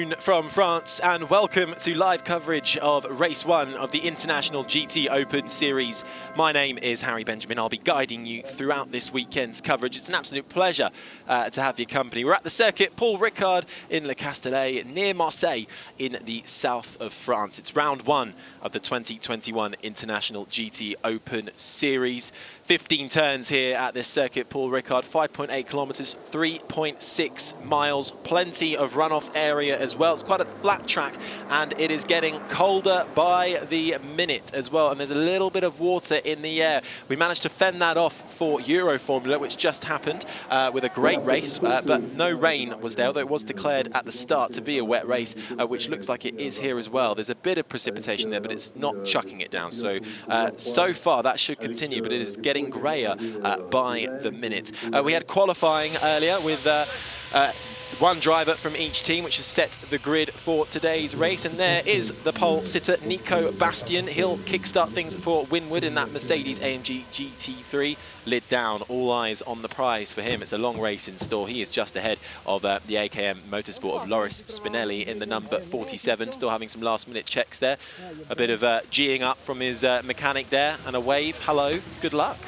From France, and welcome to live coverage of race 1 of the International GTOpen series. My name is Harry Benjamin. I'll be guiding you throughout this weekend's coverage. It's an absolute pleasure to have your company. We're at the circuit Paul Ricard in Le Castellet near Marseille in the south of France. It's round 1 of the 2021 International GTOpen series. 15 turns here at this circuit Paul Ricard, 5.8 kilometers, 3.6 miles, plenty of runoff area as well. It's quite a flat track and it is getting colder by the minute as well, and there's a little bit of water in the air. We managed to fend that off for Euro Formula, which just happened with a great race, but no rain was there, although it was declared at the start to be a wet race, which looks like it is here as well. There's a bit of precipitation there, but it's not chucking it down, so so far that should continue, but it is getting grayer by the minute. We had qualifying earlier with one driver from each team, which has set the grid for today's race, and there is the pole sitter Nico Bastian. He'll kickstart things for Winwood in that Mercedes-AMG GT3. Lid down, all eyes on the prize for him. It's a long race in store. He is just ahead of the AKM Motorsport of Loris Spinelli in the number 47, still having some last-minute checks there. A bit of G'ing up from his mechanic there, and a wave. Hello, good luck.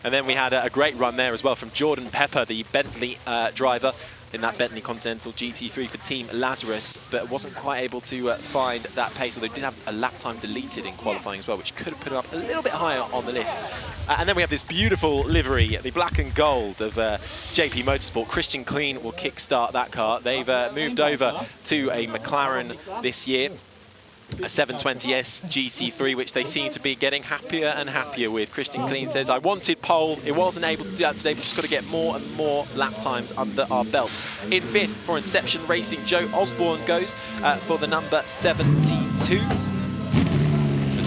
And then we had a great run there as well from Jordan Pepper, the Bentley driver in that Bentley Continental GT3 for Team Lazarus, but wasn't quite able to find that pace, although did have a lap time deleted in qualifying as well, which could have put him up a little bit higher on the list. And then we have this beautiful livery, the black and gold of JP Motorsport. Christian Clean will kick-start that car. They've moved over to a McLaren this year, a 720S GC3, which they seem to be getting happier and happier with. Christian Clean says, I wanted pole, it wasn't able to do that today, we've just got to get more and more lap times under our belt. In 5th for Inception Racing, Joe Osborne goes for the number 72. The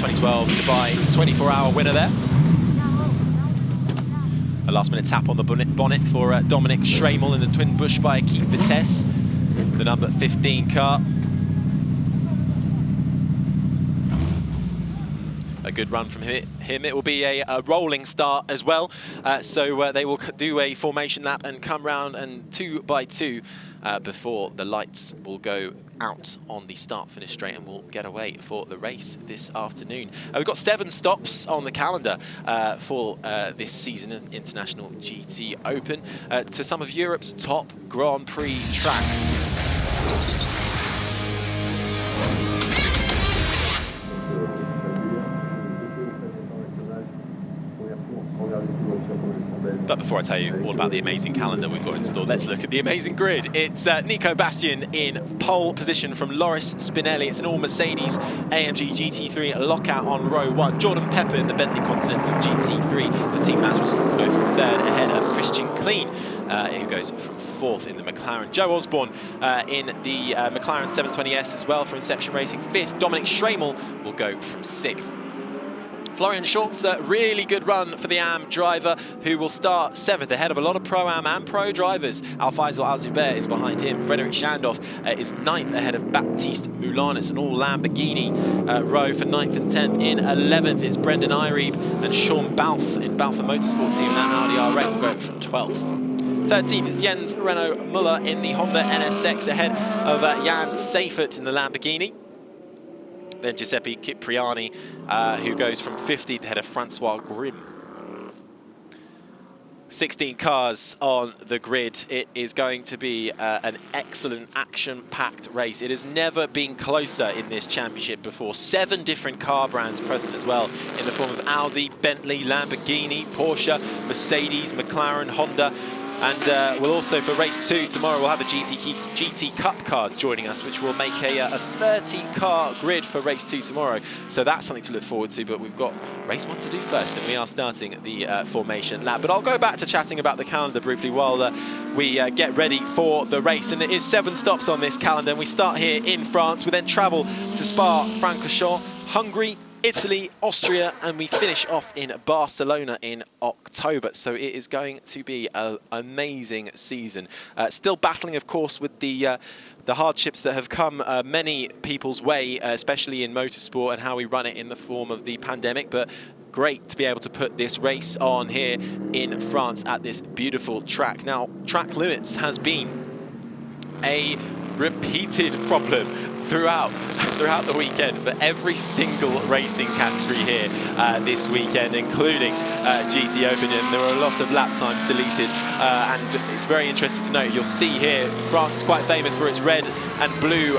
2012 Dubai 24-hour winner there. A last-minute tap on the bonnet for Dominic Schramel in the twin bush by Keith Vitesse, the number 15 car. A good run from him. It will be a rolling start as well. So they will do a formation lap and come round and 2 by 2 before the lights will go out on the start-finish straight, and we'll get away for the race this afternoon. We've got 7 stops on the calendar for this season in International GTOpen to some of Europe's top Grand Prix tracks. But before I tell you all about the amazing calendar we've got in store, let's look at the amazing grid. It's Nico Bastian in pole position from Loris Spinelli. It's an all-Mercedes AMG GT3 lockout on row 1. Jordan Pepper in the Bentley Continental GT3 for Team Lazarus will go from 3rd ahead of Christian Clean, who goes from 4th in the McLaren. Joe Osborne in the McLaren 720S as well for Inception Racing. 5th, Dominic Schramel will go from 6th. Florian Schultz, a really good run for the AM driver, who will start 7th ahead of a lot of Pro-Am and Pro drivers. Al-Faisal Al-Zubair is behind him. Frederic Schandorf is 9th ahead of Baptiste Moulin. It's an all Lamborghini row for 9th and 10th. In 11th, it's Brendan Irebe and Sean Balfe in Balfe Motorsport team. That Audi R8 will go from 12th. 13th, it's Jens Renaud Muller in the Honda NSX ahead of Jan Seifert in the Lamborghini. Then Giuseppe Cipriani, who goes from 15th ahead of Francois Grimm. 16 cars on the grid. It is going to be an excellent, action-packed race. It has never been closer in this championship before. 7 different car brands present as well, in the form of Audi, Bentley, Lamborghini, Porsche, Mercedes, McLaren, Honda. And we'll also, for race 2 tomorrow, we'll have the GT Cup cars joining us, which will make a 30-car grid for race 2 tomorrow. So that's something to look forward to, but we've got race 1 to do first, and we are starting the formation lap. But I'll go back to chatting about the calendar briefly while we get ready for the race. And it is 7 stops on this calendar, and we start here in France. We then travel to Spa-Francorchamps, Hungary, Italy, Austria, and we finish off in Barcelona in October. So it is going to be an amazing season. Still battling, of course, with the hardships that have come many people's way, especially in motorsport and how we run it in the form of the pandemic. But great to be able to put this race on here in France at this beautiful track. Now, Track Limits has been a repeated problem throughout the weekend for every single racing category here this weekend, including GTOpen, and there were a lot of lap times deleted, and it's very interesting to note. You'll see here France is quite famous for its red and blue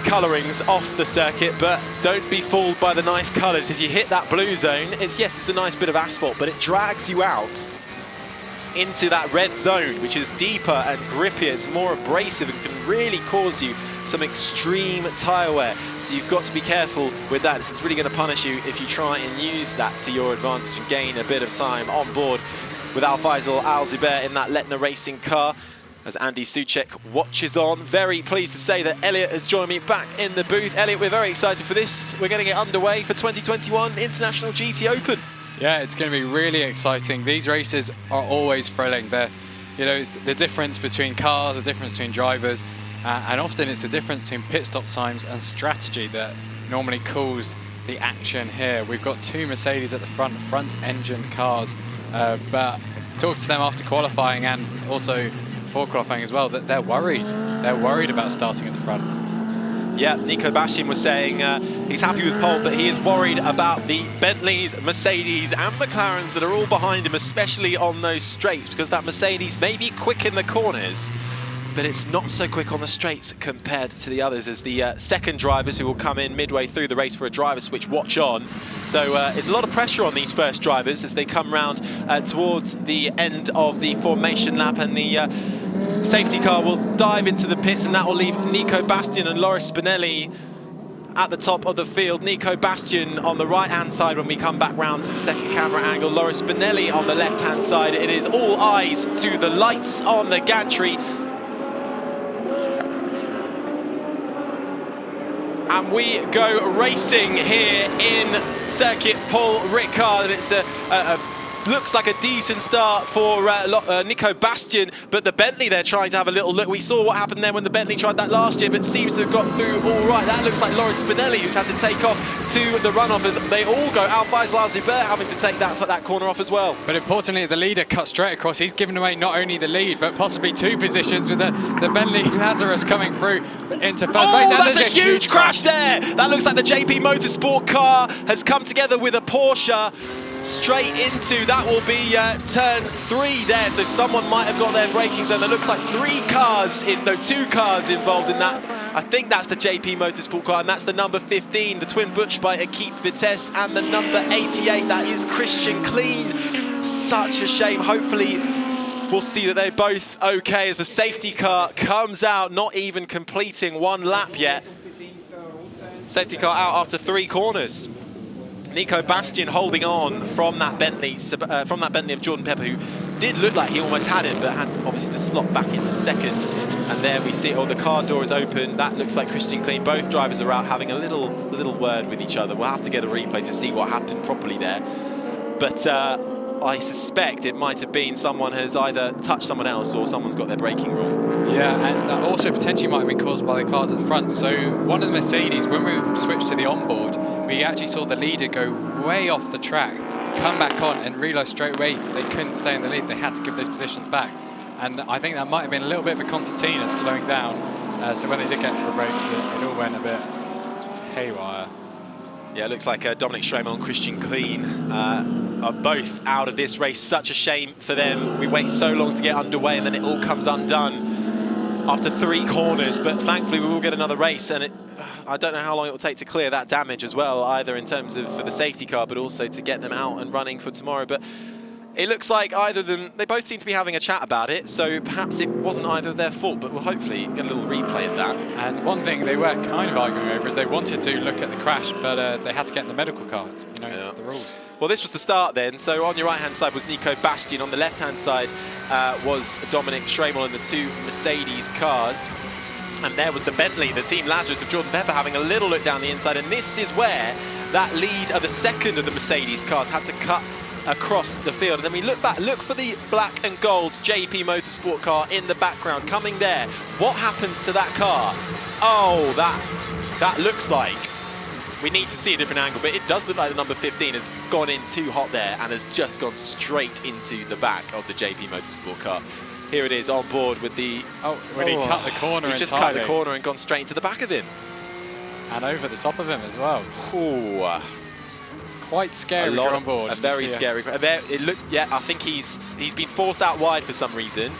colourings off the circuit, but don't be fooled by the nice colours. If you hit that blue zone, it's a nice bit of asphalt, but it drags you out into that red zone, which is deeper and grippier. It's more abrasive and can really cause you some extreme tyre wear. So you've got to be careful with that. This is really going to punish you if you try and use that to your advantage and gain a bit of time on board with Al-Faisal Al-Zubair in that Letna Racing car. As Andy Soucek watches on, very pleased to say that Elliot has joined me back in the booth. Elliot, we're very excited for this. We're going to get underway for 2021 International GTOpen. Yeah, it's going to be really exciting. These races are always thrilling. It's the difference between cars, the difference between drivers, and often it's the difference between pit stop times and strategy that normally cools the action here. We've got two Mercedes at the front-engine cars, but talked to them after qualifying and also before qualifying as well, that they're worried. They're worried about starting at the front. Yeah, Nico Bastian was saying he's happy with pole, but he is worried about the Bentleys, Mercedes and McLarens that are all behind him, especially on those straights, because that Mercedes may be quick in the corners, but it's not so quick on the straights compared to the others, as the second drivers who will come in midway through the race for a driver switch watch on. So it's a lot of pressure on these first drivers as they come round towards the end of the formation lap, and the safety car will dive into the pits, and that will leave Nico Bastian and Loris Spinelli at the top of the field. Nico Bastian on the right-hand side when we come back round to the second camera angle. Loris Spinelli on the left-hand side. It is all eyes to the lights on the gantry. And we go racing here in Circuit Paul Ricard, and it's looks like a decent start for Nico Bastian, but the Bentley, they're trying to have a little look. We saw what happened there when the Bentley tried that last year, but seems to have got through all right. That looks like Loris Spinelli, who's had to take off to the runoff as they all go. Al-Faisal Al-Zubair having to take that corner off as well. But importantly, the leader cut straight across. He's given away not only the lead, but possibly two positions with the Bentley Lazarus coming through into first place. Oh, that's a huge crash there. That looks like the JP Motorsport car has come together with a Porsche straight into, that will be turn 3 there, so someone might have got their braking zone. There looks like two cars involved in that. I think that's the JP Motorsport car, and that's the number 15, the twin butch by Equipe Vitesse, and the number 88, that is Christian Clean. Such a shame. Hopefully we'll see that they're both okay as the safety car comes out, not even completing one lap yet. Safety car out after 3 corners. Nico Bastian holding on from that Bentley of Jordan Pepper, who did look like he almost had it, but had obviously to slot back into second. And there we see, the car door is open. That looks like Christian Clean. Both drivers are out having a little word with each other. We'll have to get a replay to see what happened properly there. But I suspect it might have been someone has either touched someone else or someone's got their braking wrong. Yeah, and that also potentially might have been caused by the cars at the front. So one of the Mercedes, when we switched to the onboard, we actually saw the leader go way off the track, come back on and realise straight away they couldn't stay in the lead. They had to give those positions back. And I think that might have been a little bit of a concertina slowing down. So when they did get to the brakes, it all went a bit haywire. Yeah, it looks like Dominic Stremel and Christian Clean are both out of this race. Such a shame for them. We wait so long to get underway, and then it all comes undone after 3 corners. But thankfully, we will get another race, and I don't know how long it will take to clear that damage as well, either in terms of for the safety car, but also to get them out and running for tomorrow. But it looks like either of them, they both seem to be having a chat about it, so perhaps it wasn't either of their fault, but we'll hopefully get a little replay of that. And one thing they were kind of arguing over is they wanted to look at the crash, but they had to get in the medical cards. You know, it's the rules. Well, this was the start then. So on your right-hand side was Nico Bastian. On the left-hand side was Dominic Stremel and the 2 Mercedes cars. And there was the Bentley, the Team Lazarus of Jordan Pepper, having a little look down the inside. And this is where that lead of the second of the Mercedes cars had to cut across the field. And then we look back, look for the black and gold JP Motorsport car in the background coming there. What happens to that car? Oh, that looks like We need to see a different angle, but it does look like the number 15 has gone in too hot there and has just gone straight into the back of the JP Motorsport car. Here it is on board with the... He cut the corner He's just cut the corner and gone straight into the back of him. And over the top of him as well. Ooh. Quite scary if you're on board. A very scary. It looked, yeah, I think he's been forced out wide for some reason.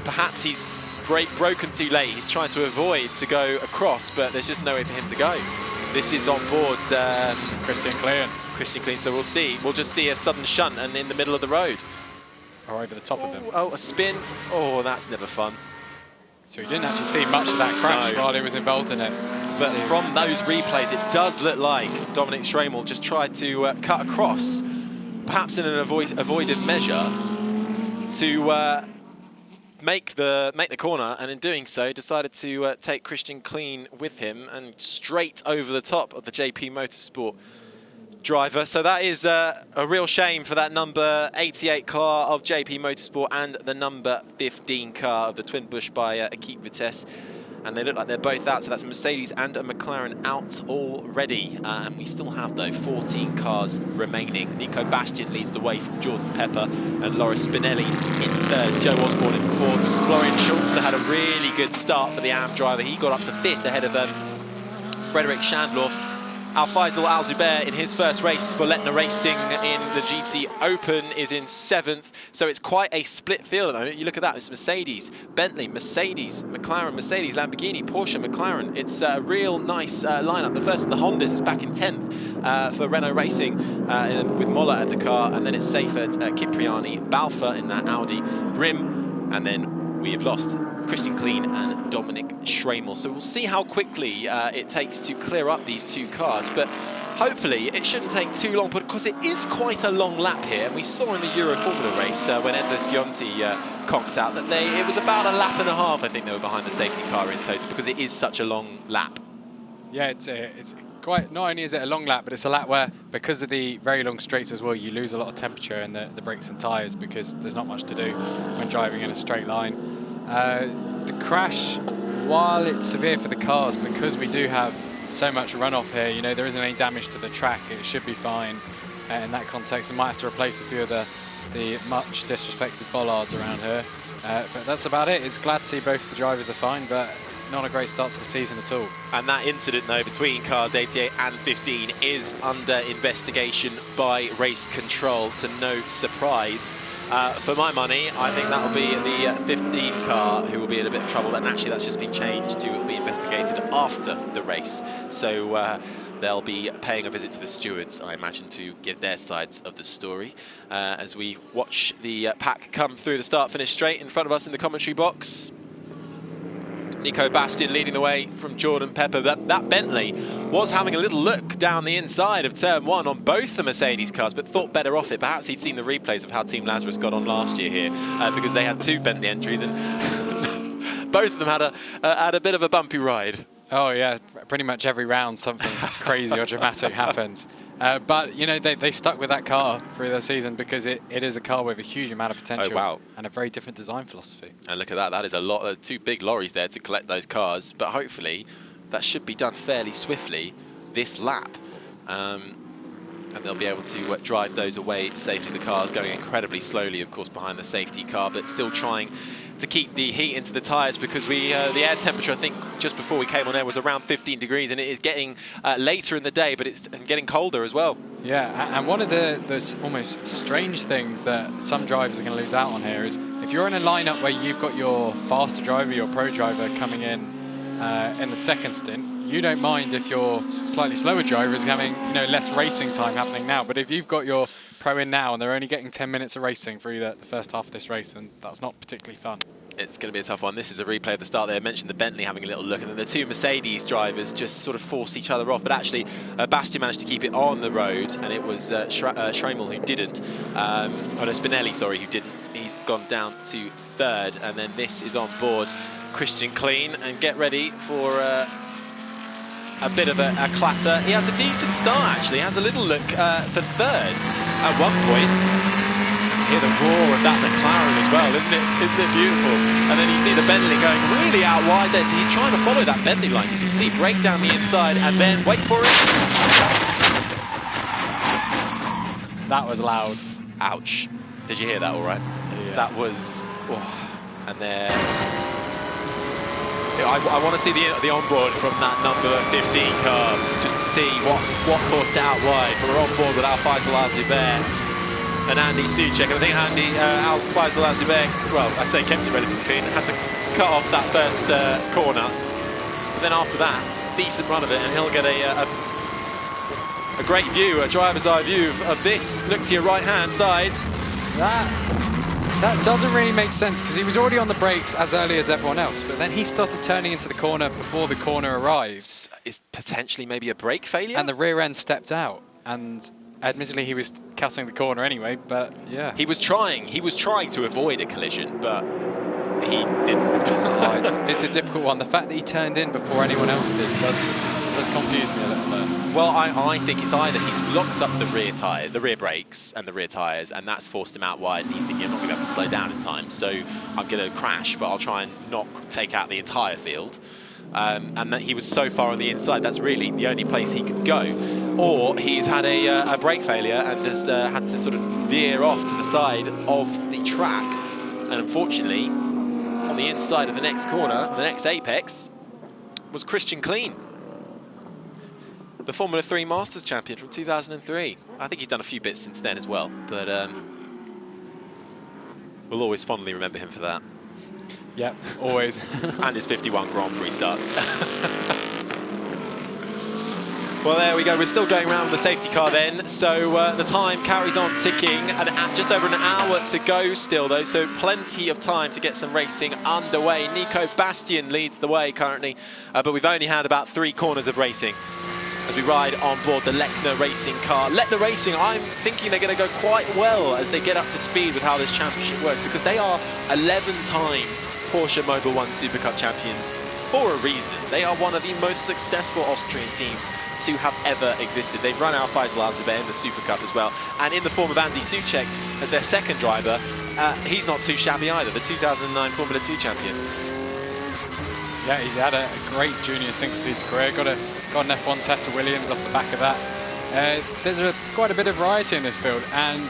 Perhaps he's broken too late. He's trying to avoid to go across, but there's just no way for him to go. This is on board Christian Klein. So we'll see. We'll just see a sudden shunt and in the middle of the road. Or over the top of him. Oh, a spin. Oh, that's never fun. So he didn't actually see much of that crash while he was involved in it. But from those replays, it does look like Dominic Schramel just tried to cut across, perhaps in an avoided measure, to make the corner, and in doing so, decided to take Christian Klein with him and straight over the top of the JP Motorsport driver. So that is a real shame for that number 88 car of JP Motorsport and the number 15 car of the Twin Bush by Equipe Vitesse. And they look like they're both out, so that's a Mercedes and a McLaren out already. And we still have, though, 14 cars remaining. Nico Bastian leads the way from Jordan Pepper and Loris Spinelli in third. Joe Osborne in fourth. Florian Schulze had a really good start for the AM driver. He got up to fifth ahead of Frederick Schandorf. Al-Faisal Al-Zubair in his first race for Letna Racing in the GTOpen is in seventh. So it's quite a split field at the moment. You look at that, it's Mercedes, Bentley, Mercedes, McLaren, Mercedes, Lamborghini, Porsche, McLaren. It's a real nice lineup. The first of the Hondas is back in 10th for Renault Racing with Moller at the car. And then it's Seifert, Cipriani, Balfour in that Audi, Brim. And then we have lost Christian Klein and Dominic Schramel. So we'll see how quickly it takes to clear up these two cars, but hopefully it shouldn't take too long, because it is quite a long lap here, and we saw in the Euro Formula race when Enzo Scionti conked out that it was about a lap and a half, I think they were behind the safety car in total, because it is such a long lap. Yeah, it's quite, not only is it a long lap, but it's a lap where, because of the very long straights as well, you lose a lot of temperature in the brakes and tyres, because there's not much to do when driving in a straight line. The crash, while it's severe for the cars, because we do have so much runoff here, you know, there isn't any damage to the track, it should be fine in that context. I might have to replace a few of the much disrespected bollards around here, but that's about it. It's glad to see both the drivers are fine, but not a great start to the season at all. And that incident, though, between cars 88 and 15 is under investigation by race control, to no surprise. For my money, I think that will be the 15 car who will be in a bit of trouble, and actually that's just been changed to be investigated after the race. So they'll be paying a visit to the stewards, I imagine, to give their sides of the story. As we watch the pack come through the start-finish straight in front of us in the commentary box. Nico Bastian leading the way from Jordan Pepper. That Bentley was having a little look down the inside of turn one on both the Mercedes cars, but thought better off it. Perhaps he'd seen the replays of how Team Lazarus got on last year here, because they had two Bentley entries, and both of them had a bit of a bumpy ride. Oh yeah, pretty much every round something crazy or dramatic happened. But, you know, they stuck with that car through the season, because it is a car with a huge amount of potential and a very different design philosophy. And look at that, that is a lot of two big lorries there to collect those cars, but hopefully that should be done fairly swiftly this lap. And they'll be able to drive those away safely. The car's going incredibly slowly, of course, behind the safety car, but still trying to keep the heat into the tyres, because the air temperature, I think, just before we came on air was around 15 degrees, and it is getting later in the day, but it's getting colder as well. Yeah, and one of the almost strange things that some drivers are going to lose out on here is, if you're in a lineup where you've got your faster driver, your pro driver coming in the second stint, you don't mind if your slightly slower driver is having, you know, less racing time happening now. But if you've got your pro in now and they're only getting 10 minutes of racing through the first half of this race, then that's not particularly fun. It's going to be a tough one. This is a replay of the start there. I mentioned the Bentley having a little look, and then the two Mercedes drivers just sort of forced each other off. But actually, Bastian managed to keep it on the road, and it was Schramel who didn't. Oh no, Spinelli, sorry, who didn't. He's gone down to third, and then this is on board Christian Klein, and get ready for a bit of a clatter. He has a decent start, actually. He has a little look for third at one point. hear the roar of that McLaren as well, isn't it? Isn't it beautiful? And then you see the Bentley going really out wide there, so he's trying to follow that Bentley line. You can see break down the inside and then wait for it. That was loud. Ouch. Did you hear that all right? Yeah. That was... Oh, and there... I want to see the onboard from that number 15 car, just to see what caused it out wide. But we're on board with Al-Faisal Al-Zubair and Andy Soucek. And I think Al-Faisal Al-Zubair, well, I say kept it relatively clean, had to cut off that first corner. But then after that, decent run of it, and he'll get a great view, a driver's eye view of this. Look to your right-hand side. That doesn't really make sense, because he was already on the brakes as early as everyone else, but then he started turning into the corner before the corner arrives. Is potentially maybe a brake failure? And the rear end stepped out, and admittedly he was cutting the corner anyway, but yeah. He was trying to avoid a collision, but he didn't. Oh, it's a difficult one. The fact that he turned in before anyone else did does confuse me a little bit. Well, I think it's either he's locked up the rear brakes and the rear tyres, and that's forced him out wide, and he's thinking, I'm not going to be able to slow down in time, so I'm going to crash, but I'll try and not take out the entire field. And that he was so far on the inside, that's really the only place he could go. Or he's had a brake failure and has had to sort of veer off to the side of the track. And unfortunately, on the inside of the next corner, the next apex, was Christian Kleen, the Formula 3 Masters champion from 2003. I think he's done a few bits since then as well, but we'll always fondly remember him for that. Yep, always. And his 51 Grand Prix starts. Well, there we go. We're still going around with the safety car then. So the time carries on ticking, and just over an hour to go still, though. So plenty of time to get some racing underway. Nico Bastian leads the way currently, but we've only had about 3 corners of racing as we ride on board the Lechner Racing car. Lechner Racing, I'm thinking they're going to go quite well as they get up to speed with how this championship works, because they are 11-time Porsche Mobil 1 Super Cup champions for a reason. They are one of the most successful Austrian teams to have ever existed. They've run Al-Faisal Al-Zubair in the Super Cup as well, and in the form of Andy Soucek as their second driver, he's not too shabby either, the 2009 Formula 2 champion. Yeah, he's had a great junior single-seater career, got an F1 test to Williams off the back of that. There's quite a bit of variety in this field, and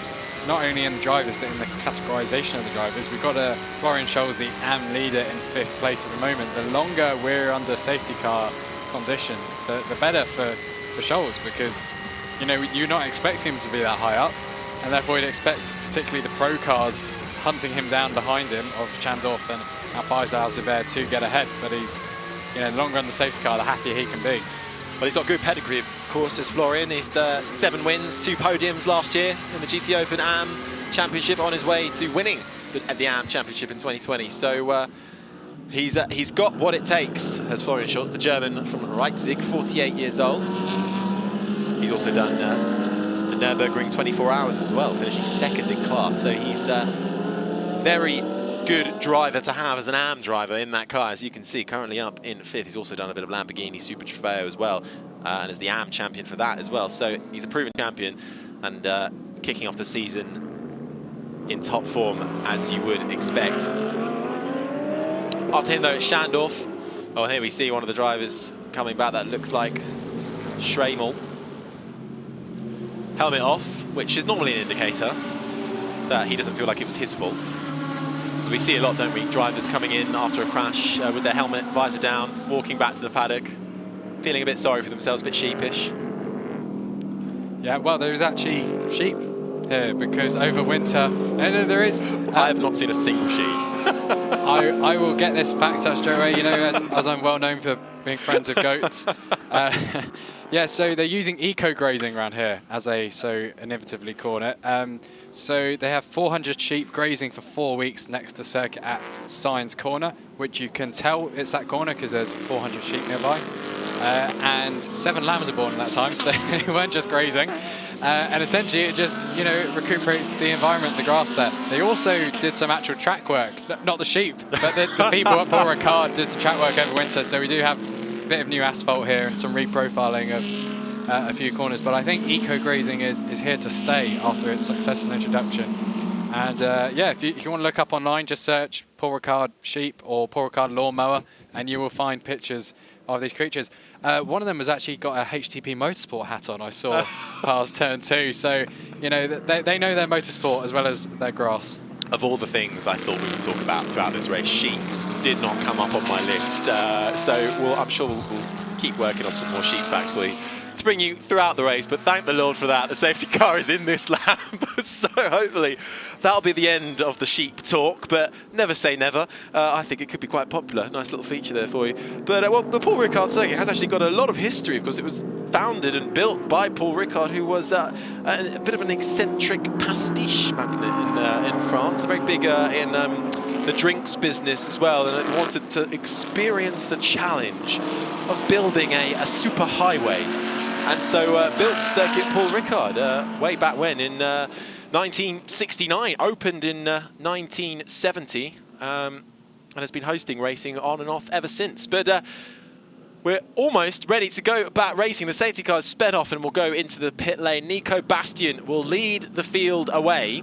not only in the drivers, but in the categorization of the drivers. We've got Florian Scholz, the AM leader, in 5th place at the moment. The longer we're under safety car conditions, the better for Scholz, because you're not expecting him to be that high up, and therefore you'd expect particularly the pro cars hunting him down behind him of Chandorf and Al-Faisal Al-Zubair to get ahead. But he's longer on the safety car, the happier he can be. Well, he's got good pedigree, of course, as Florian. He's the 7 wins, 2 podiums last year in the GTOpen AM Championship, on his way to winning the AM Championship in 2020. So he's got what it takes, as Florian Scholz, the German from Leipzig, 48 years old. He's also done the Nürburgring 24 hours as well, finishing 2nd in class. So he's very good driver to have as an AM driver in that car, as you can see, currently up in 5th. He's also done a bit of Lamborghini Super Trofeo as well, and is the AM champion for that as well. So he's a proven champion, and kicking off the season in top form, as you would expect. After him, though, it's Schandorf. Oh, here we see one of the drivers coming back. That looks like Schreimel. Helmet off, which is normally an indicator that he doesn't feel like it was his fault. So we see a lot, don't we, drivers coming in after a crash with their helmet, visor down, walking back to the paddock, feeling a bit sorry for themselves, a bit sheepish. Yeah, well, there's actually sheep here, because over winter, no, there is. I have not seen a single sheep. I will get this fact out straight away, as I'm well known for being friends with goats. Yeah, so they're using eco-grazing around here, as they so innovatively call it. So they have 400 sheep grazing for 4 weeks next to circuit at Science Corner, which you can tell it's that corner because there's 400 sheep nearby. And 7 lambs are born at that time, so they weren't just grazing. And essentially it just, recuperates the environment, the grass there. They also did some actual track work, not the sheep, but the people at Paul Ricard did some track work over winter, so we do have a bit of new asphalt here and some reprofiling of a few corners. But I think eco-grazing is here to stay after its successful introduction. And yeah, if you want to look up online, just search Paul Ricard sheep or Paul Ricard lawnmower, and you will find pictures of these creatures. One of them has actually got a HTP Motorsport hat on, I saw past turn 2. So, you know, they know their motorsport as well as their grass. Of all the things I thought we would talk about throughout this race, sheep did not come up on my list. So I'm sure we'll keep working on some more sheep facts for you to bring you throughout the race, but thank the Lord for that. The safety car is in this lap, so hopefully that'll be the end of the sheep talk, but never say never. I think it could be quite popular. Nice little feature there for you. But well, the Paul Ricard circuit has actually got a lot of history because it was founded and built by Paul Ricard, who was a bit of an eccentric pastiche magnate in France, very big in the drinks business as well, and it wanted to experience the challenge of building a super highway. And so built Circuit Paul Ricard way back when in 1969, opened in 1970, and has been hosting racing on and off ever since. But we're almost ready to go back racing. The safety car has sped off and will go into the pit lane. Nico Bastien will lead the field away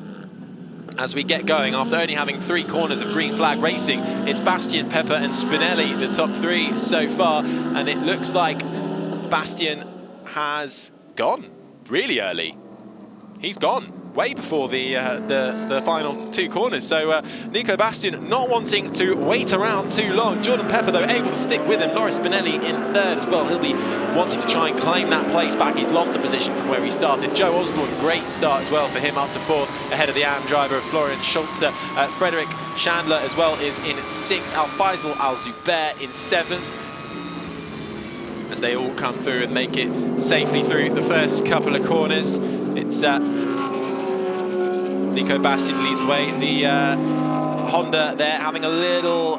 as we get going after only having 3 corners of green flag racing. It's Bastien, Pepper and Spinelli, the top 3 so far, and it looks like Bastien has gone really early. He's gone way before the final 2 corners. So Nico Bastien not wanting to wait around too long. Jordan Pepper, though, able to stick with him. Loris Spinelli in 3rd as well. He'll be wanting to try and claim that place back. He's lost a position from where he started. Joe Osborne, great start as well for him, up to 4th, ahead of the AM driver of Florian Schulze. Frederick Chandler as well is in 6th. Al-Faisal Al-Zubair in 7th. As they all come through and make it safely through the first couple of corners. It's Nico Bastien leads the way. The Honda there having a little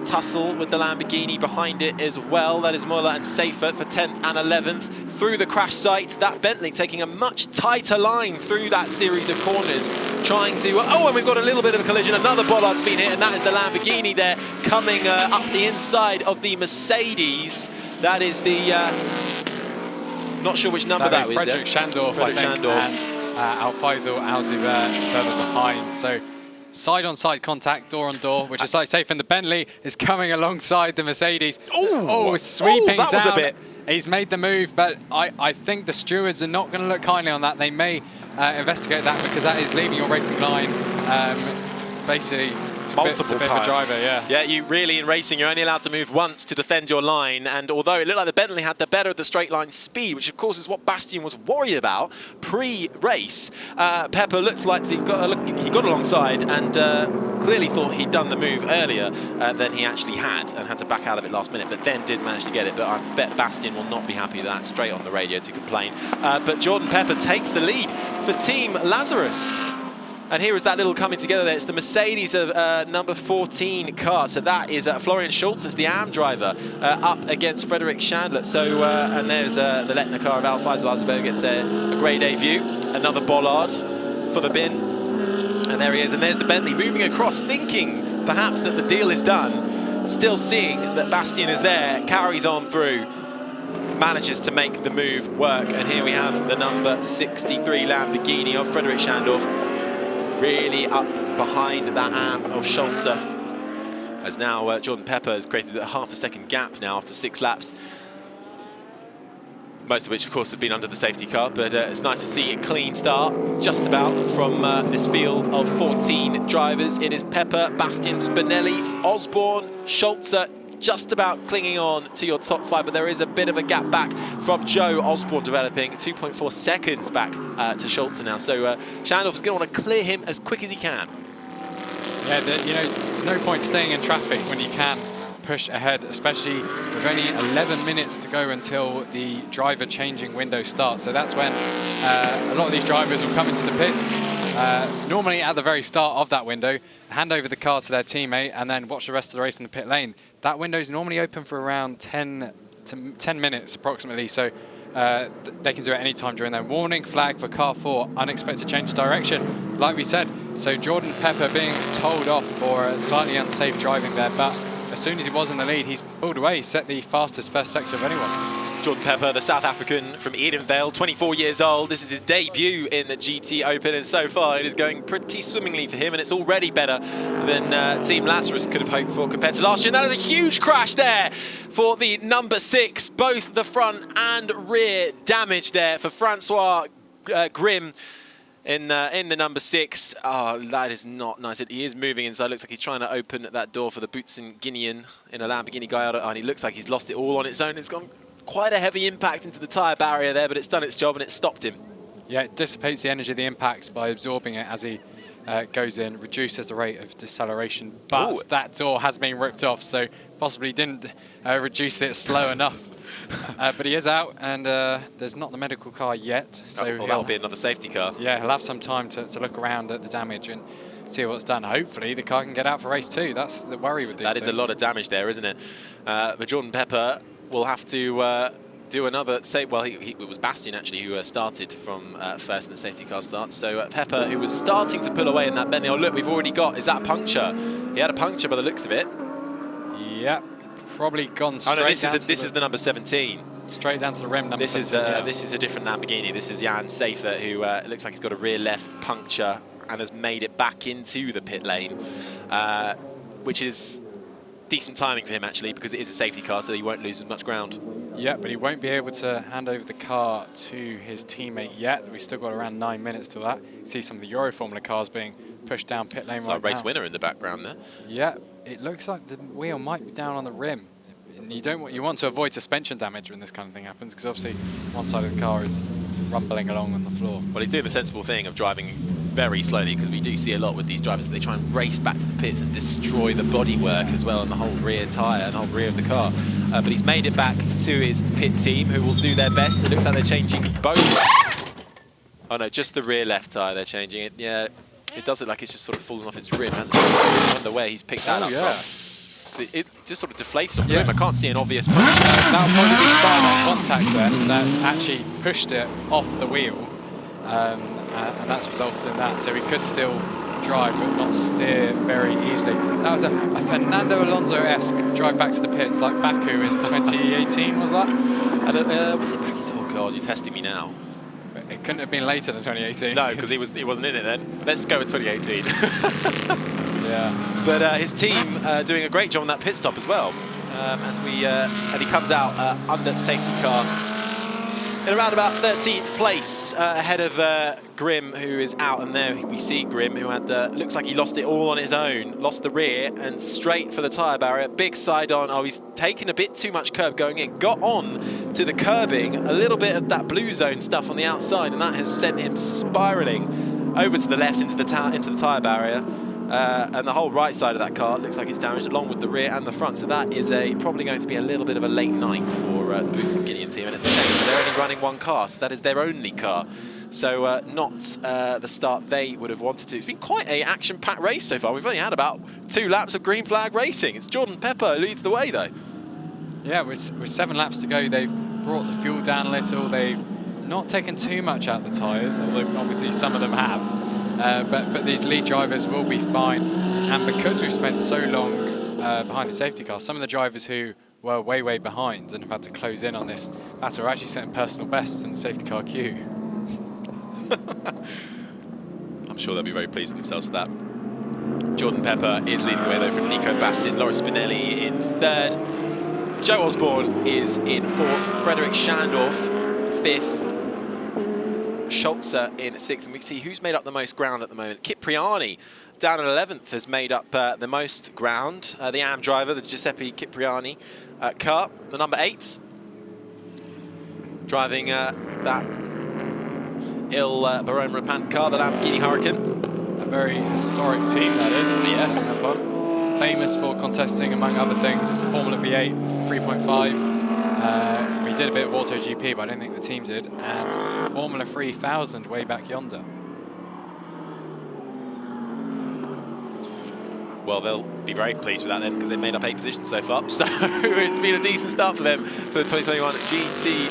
tussle with the Lamborghini behind it as well. That is Muller and Seifert for 10th and 11th. Through the crash site, that Bentley taking a much tighter line through that series of corners, trying to... Oh, and we've got a little bit of a collision. Another bollard's been hit, and that is the Lamborghini there coming up the inside of the Mercedes. That is the... not sure which number that was. Frederick Schandorf, I think, and Al-Faisal Al-Zubair further behind. So side-on-side contact, door-on-door, which is like safe, and the Bentley is coming alongside the Mercedes. Oh, sweeping that down. Was a bit. He's made the move, but I think the stewards are not going to look kindly on that. They may investigate that, because that is leaving your racing line basically multiple times. Driver, yeah, you really, in racing, you're only allowed to move once to defend your line, and although it looked like the Bentley had the better of the straight line speed, which of course is what Bastien was worried about pre-race, Pepper looked like he got alongside and clearly thought he'd done the move earlier than he actually had, and had to back out of it last minute, but then did manage to get it. But I bet Bastien will not be happy with that, straight on the radio to complain. But Jordan Pepper takes the lead for Team Lazarus. And here is that little coming together there. It's the Mercedes of number 14 car. So that is Florian Schulze as the AM driver up against Frederick Chandler. So, and there's the Lettner car of Al-Faisal Al-Zubair, gets a grade A view. Another bollard for the bin. And there he is. And there's the Bentley moving across, thinking perhaps that the deal is done. Still seeing that Bastien is there, carries on through, manages to make the move work. And here we have the number 63 Lamborghini of Frederick Schandorf, really up behind that AM of Schulze, as now Jordan Pepper has created a half a second gap now after 6 laps, most of which of course have been under the safety car. But it's nice to see a clean start just about from this field of 14 drivers. It is Pepper, Bastien, Spinelli, Osborne, Schulze, just about clinging on to your top 5, but there is a bit of a gap back from Joe Osborne developing, 2.4 seconds back to Schulze now. So Schandorf is going to want to clear him as quick as he can. Yeah, you know, there's no point staying in traffic when you can push ahead, especially with only 11 minutes to go until the driver changing window starts. So that's when a lot of these drivers will come into the pits, normally at the very start of that window, hand over the car to their teammate, and then watch the rest of the race in the pit lane. That window is normally open for around 10 minutes approximately, so they can do it any time during their warning flag for car 4, unexpected change of direction, like we said. So Jordan Pepper being told off for slightly unsafe driving there, but as soon as he was in the lead, he's pulled away, set the fastest first sector of anyone. Jordan Pepper, the South African from Edenvale, 24 years old. This is his debut in the GT Open, and so far it is going pretty swimmingly for him, and it's already better than Team Lazarus could have hoped for compared to last year. And that is a huge crash there for the number 6. Both the front and rear damage there for Francois Grimm in the number 6. Oh, that is not nice. He is moving inside. Looks like he's trying to open that door for the Boutsen Guinean in a Lamborghini Gallardo, and he looks like he's lost it all on its own. It's gone quite a heavy impact into the tyre barrier there, but it's done its job and it stopped him. Yeah, it dissipates the energy of the impact by absorbing it as he goes in, reduces the rate of deceleration. But ooh, that door has been ripped off, so possibly didn't reduce it slow enough. But he is out, and there's not the medical car yet. So that'll be another safety car. Yeah, he'll have some time to look around at the damage and see what's done. Hopefully the car can get out for race 2. That's the worry with this. That is a lot of damage there, isn't it? But Jordan Pepper will have to do another well, it was Bastien actually who started from first in the safety car start. So Pepper, who was starting to pull away in that bend. Oh look, we've already got, is that a puncture? He had a puncture by the looks of it. Yeah, probably gone straight. Oh no, this is the number 17. Straight down to the rim. This is a different Lamborghini. This is Jan Seifert, who looks like he's got a rear left puncture and has made it back into the pit lane, which is decent timing for him actually, because it is a safety car, so he won't lose as much ground. Yeah, but he won't be able to hand over the car to his teammate yet. We've still got around 9 minutes to that. You see some of the Euro Formula cars being pushed down pit lane right now. Race winner in the background there. Yeah, it looks like the wheel might be down on the rim. You want to avoid suspension damage when this kind of thing happens, because obviously one side of the car is rumbling along on the floor. Well, he's doing the sensible thing of driving very slowly, because we do see a lot with these drivers that they try and race back to the pits and destroy the bodywork as well, and the whole rear tyre and the whole rear of the car. But he's made it back to his pit team, who will do their best. It looks like they're changing both. Oh no, just the rear left tyre they're changing it. Yeah, it does look like it's just sort of fallen off its rim, hasn't it? I wonder where he's picked that up from. It just sort of deflates off the rim. I can't see an obvious punch. That'll probably be silent contact there that actually pushed it off the wheel. And that's resulted in that, so he could still drive but not steer very easily. That was a Fernando Alonso-esque drive back to the pits, like Baku in 2018, was that? And was it Baku? Oh God, you're testing me now. It couldn't have been later than 2018. No, because he wasn't in it then. Let's go with 2018. Yeah. But his team doing a great job on that pit stop as well. As he comes out under safety car. In around about 13th place, ahead of Grimm, who is out, and there we see Grimm, who had looks like he lost it all on his own, lost the rear and straight for the tyre barrier, big side on. Oh, he's taken a bit too much curb going in, got on to the curbing, a little bit of that blue zone stuff on the outside, and that has sent him spiralling over to the left into the tyre barrier. And the whole right side of that car looks like it's damaged, along with the rear and the front. So that is probably going to be a little bit of a late night for the Boutsen Guinean team. And it's a shame, they're only running one car, so that is their only car. So not the start they would have wanted to. It's been quite an action-packed race so far. We've only had about 2 laps of green flag racing. It's Jordan Pepper who leads the way, though. Yeah, with 7 laps to go, they've brought the fuel down a little. They've not taken too much out of the tyres, although obviously some of them have. But these lead drivers will be fine, and because we've spent so long behind the safety car, some of the drivers who were way behind and have had to close in on this battle are actually setting personal bests in the safety car queue. I'm sure they'll be very pleased with themselves with that. Jordan Pepper is leading the way though from Nico Bastien, Laura Spinelli in 3rd, Joe Osborne is in 4th, Frederick Schandorf 5th, Schulze in 6th, and we see who's made up the most ground at the moment. Cipriani down at 11th has made up the most ground. The AM driver, the Giuseppe Cipriani car, the number 8, driving that Il Barone Rapant car, the Lamborghini Huracan. A very historic team, that is. Yes. Famous for contesting, among other things, Formula V8 3.5. We did a bit of AutoGP, but I don't think the team did, and Formula 3000 way back yonder. Well, they'll be very pleased with that then, because they've made up 8 positions so far. So it's been a decent start for them for the 2021 GT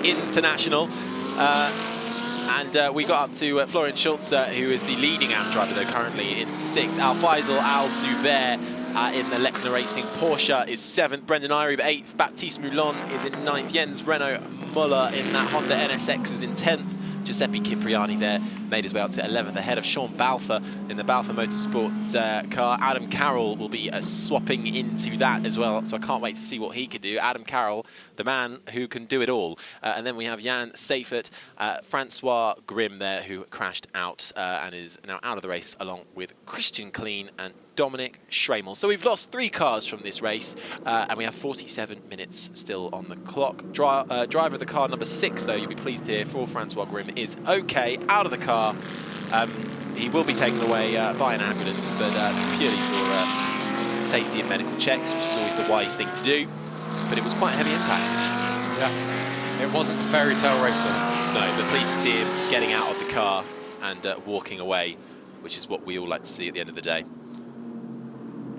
International. And we got up to Florian Schulze, who is the leading AM driver, though, currently in 6th. Al Faisal Al Zubair in the Lechner Racing. Porsche is 7th, Brendan Irie 8th, Baptiste Moulon is in 9th, Jens Renault Muller in that Honda NSX is in 10th. Giuseppe Cipriani there made his way up to 11th, ahead of Sean Balfour in the Balfour Motorsports car. Adam Carroll will be swapping into that as well, so I can't wait to see what he could do. Adam Carroll, the man who can do it all. And then we have Jan Seifert, Francois Grimm there, who crashed out and is now out of the race, along with Christian Kleen and Dominic Schramel. So we've lost 3 cars from this race, and we have 47 minutes still on the clock. Driver of the car number 6, though, you'll be pleased to hear, for Francois Grimm, is okay, out of the car. He will be taken away by an ambulance, but purely for safety and medical checks, which is always the wise thing to do. But it was quite a heavy impact. Yeah, it wasn't a fairy tale race for him. No, but pleased to see him getting out of the car and walking away, which is what we all like to see at the end of the day.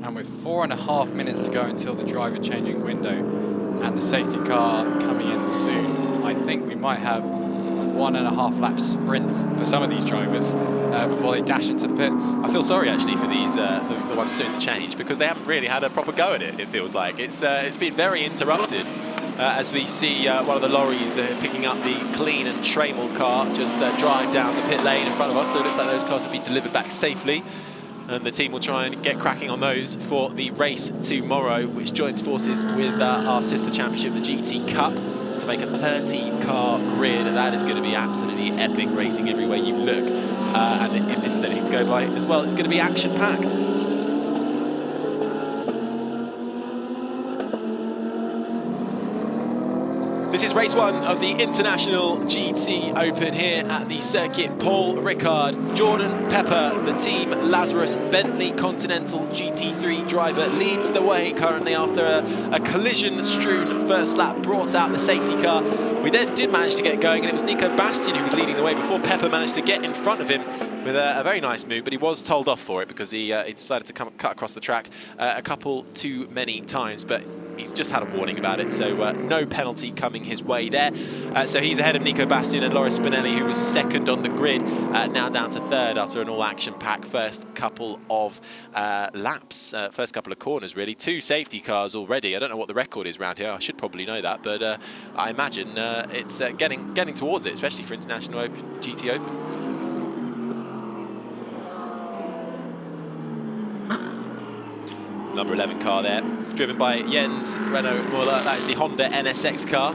And with 4.5 minutes to go until the driver changing window and the safety car coming in soon, I think we might have 1.5 lap sprint for some of these drivers before they dash into the pits. I feel sorry actually for these the ones doing the change, because they haven't really had a proper go at it. It feels like it's been very interrupted as we see one of the lorries picking up the Kleen and Schramel car just drive down the pit lane in front of us. So it looks like those cars will be delivered back safely. And the team will try and get cracking on those for the race tomorrow, which joins forces with our sister championship, the GT Cup, to make a 30-car grid. That is going to be absolutely epic racing everywhere you look. And if this is anything to go by as well, it's going to be action-packed. This is race 1 of the International GT Open here at the circuit. Paul Ricard, Jordan Pepper, the Team Lazarus Bentley Continental GT3 driver, leads the way currently after a collision-strewn first lap, brought out the safety car. We then did manage to get going, and it was Nico Bastian who was leading the way before Pepper managed to get in front of him with a very nice move, but he was told off for it because he decided to cut across the track a couple too many times, but he's just had a warning about it, so no penalty coming his way there. So he's ahead of Nico Bastian and Loris Spinelli, who was 2nd on the grid, now down to 3rd after an all-action-packed first couple of laps, first couple of corners, really. 2 safety cars already. I don't know what the record is around here. I should probably know that, but I imagine it's getting towards it, especially for International GT Open. Number 11 car there, driven by Jens Renault Muller. That is the Honda NSX car.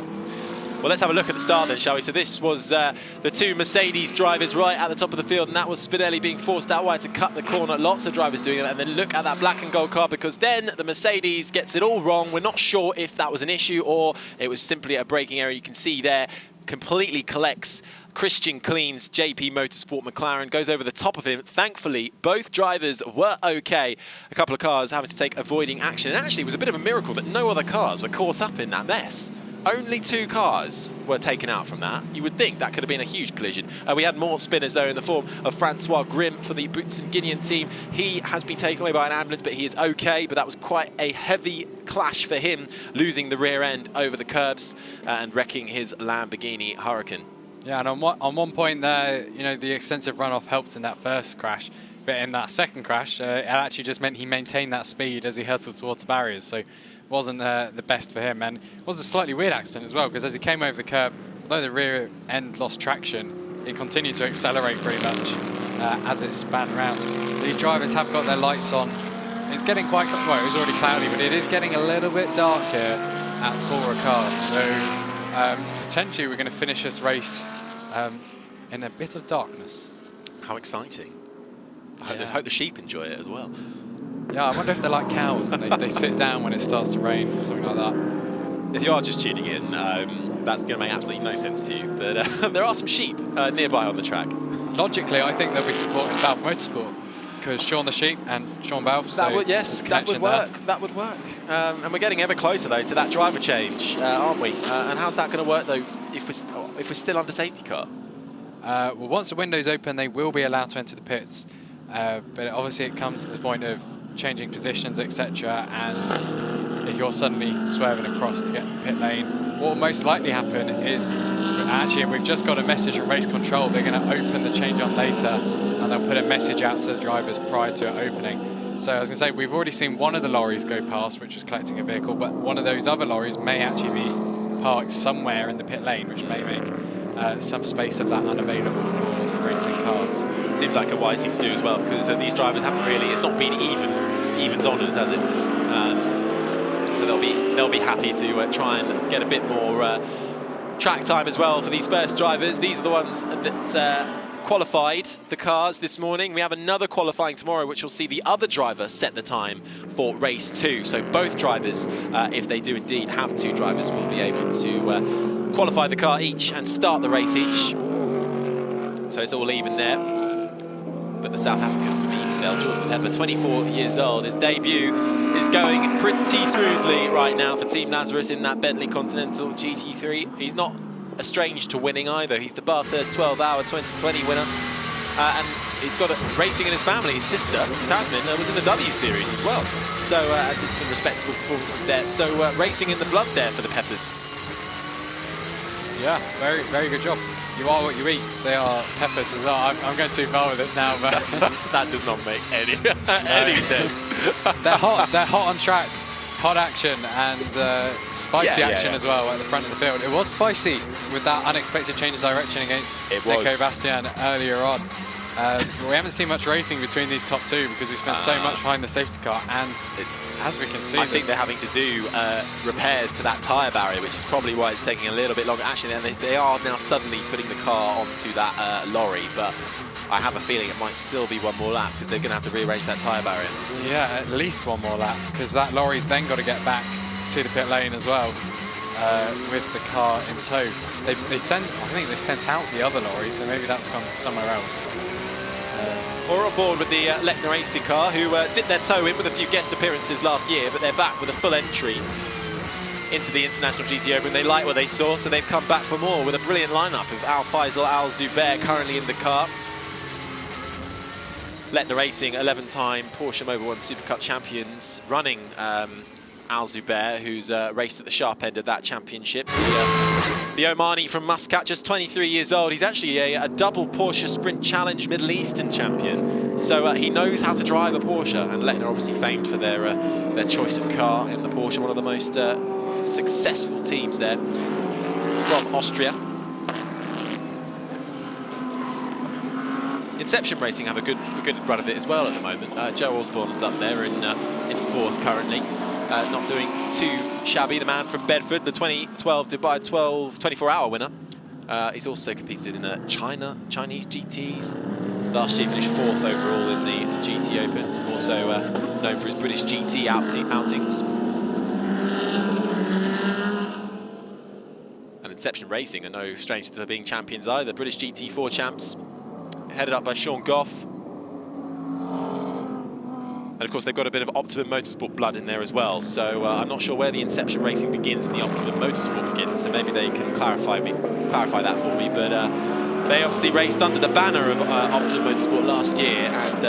Well, let's have a look at the start then, shall we? So this was the 2 Mercedes drivers right at the top of the field, and that was Spinelli being forced out wide to cut the corner. Lots of drivers doing that, and then look at that black and gold car, because then the Mercedes gets it all wrong. We're not sure if that was an issue or it was simply a braking error. You can see there, completely collects Christian Kleen's JP Motorsport McLaren, goes over the top of him. Thankfully, both drivers were okay. A couple of cars having to take avoiding action. And actually, it was a bit of a miracle that no other cars were caught up in that mess. Only 2 cars were taken out from that. You would think that could have been a huge collision. We had more spinners, though, in the form of Francois Grimm for the Boots and Guinean team. He has been taken away by an ambulance, but he is okay. But that was quite a heavy clash for him, losing the rear end over the curbs and wrecking his Lamborghini Huracan. Yeah, and on one point there, you know, the extensive runoff helped in that first crash. But in that second crash, it actually just meant he maintained that speed as he hurtled towards the barriers. So wasn't the best for him, and it was a slightly weird accident as well, because as he came over the curb, although the rear end lost traction, it continued to accelerate pretty much as it span round. These drivers have got their lights on. It's getting quite, well, it was already cloudy, but it is getting a little bit dark here at Paul Ricard. So potentially we're going to finish this race in a bit of darkness. How exciting. I hope the sheep enjoy it as well. Yeah, I wonder if they're like cows and they sit down when it starts to rain or something like that. If you are just tuning in, that's going to make absolutely no sense to you. But there are some sheep nearby on the track. Logically, I think they'll be supporting Balfour Motorsport, because Sean the sheep and Sean Balfour. That would, yes, that would work. There. That would work. And we're getting ever closer though to that driver change, aren't we? And how's that going to work though if we're still under safety car? Well, once the window's open, they will be allowed to enter the pits. But obviously, it comes to the point of changing positions, etc. And if you're suddenly swerving across to get the pit lane, what will most likely happen is, actually, we've just got a message from race control. They're going to open the change on later, and they'll put a message out to the drivers prior to it opening. So I was going to say, we've already seen one of the lorries go past, which was collecting a vehicle, but one of those other lorries may actually be parked somewhere in the pit lane, which may make some space of that unavailable for the racing cars. Seems like a wise thing to do as well, because these drivers haven't really, it's not been evens honours, has it? So they'll be happy to try and get a bit more track time as well for these first drivers. These are the ones that qualified the cars this morning. We have another qualifying tomorrow, which will see the other driver set the time for race 2. So both drivers, if they do indeed have 2 drivers, will be able to qualify the car each and start the race each. So it's all even there. But the South African from Edendale, Jordan Pepper, 24 years old, his debut is going pretty smoothly right now for Team Lazarus in that Bentley Continental GT3. He's not estranged to winning either. He's the Bathurst 12-hour 2020 winner, and he's got racing in his family. His sister, Tasmin, was in the W Series as well, so did some respectable performances there. So racing in the blood there for the Peppers. Yeah, very, very good job. You are what you eat. They are peppers as well. I'm going too far with this now, but that does not make any sense. They're hot on track. Hot action and spicy action as well at the front of the field. It was spicy with that unexpected change of direction against Nico Bastian earlier on. We haven't seen much racing between these top 2 because we spent so much behind the safety car, and as we can see, I think they're having to do repairs to that tyre barrier, which is probably why it's taking a little bit longer. Actually, they are now suddenly putting the car onto that lorry, but I have a feeling it might still be one more lap because they're going to have to rearrange that tyre barrier. Yeah, at least one more lap, because that lorry's then got to get back to the pit lane as well with the car in tow. I think they sent out the other lorry, so maybe that's gone somewhere else. Or on board with the Leckner racing car, who did their tow in with a few guest appearances last year, but they're back with a full entry into the International GT Open. They like what they saw, so they've come back for more with a brilliant lineup of Al Faisal, Al Zubair currently in the car. Leckner Racing, 11-time Porsche Mobil 1 Super Cup champions, running Al Zubair, who's raced at the sharp end of that championship. The Omani from Muscat, just 23 years old. He's actually a double Porsche Sprint Challenge Middle Eastern champion. So he knows how to drive a Porsche, and Leckner obviously famed for their choice of car in the Porsche, one of the most successful teams there from Austria. Inception Racing have a good run of it as well at the moment. Joe Osborne's up there in 4th currently. Not doing too shabby. The man from Bedford, the 2012 Dubai 24-hour winner. He's also competed in Chinese GTs. Last year finished 4th overall in the GT Open. Also known for his British GT outings. And Inception Racing are no stranger to being champions either. British GT4 champs, headed up by Sean Goff. And of course, they've got a bit of Optimum Motorsport blood in there as well. So I'm not sure where the Inception Racing begins and the Optimum Motorsport begins. So maybe they can clarify that for me. But they obviously raced under the banner of Optimum Motorsport last year and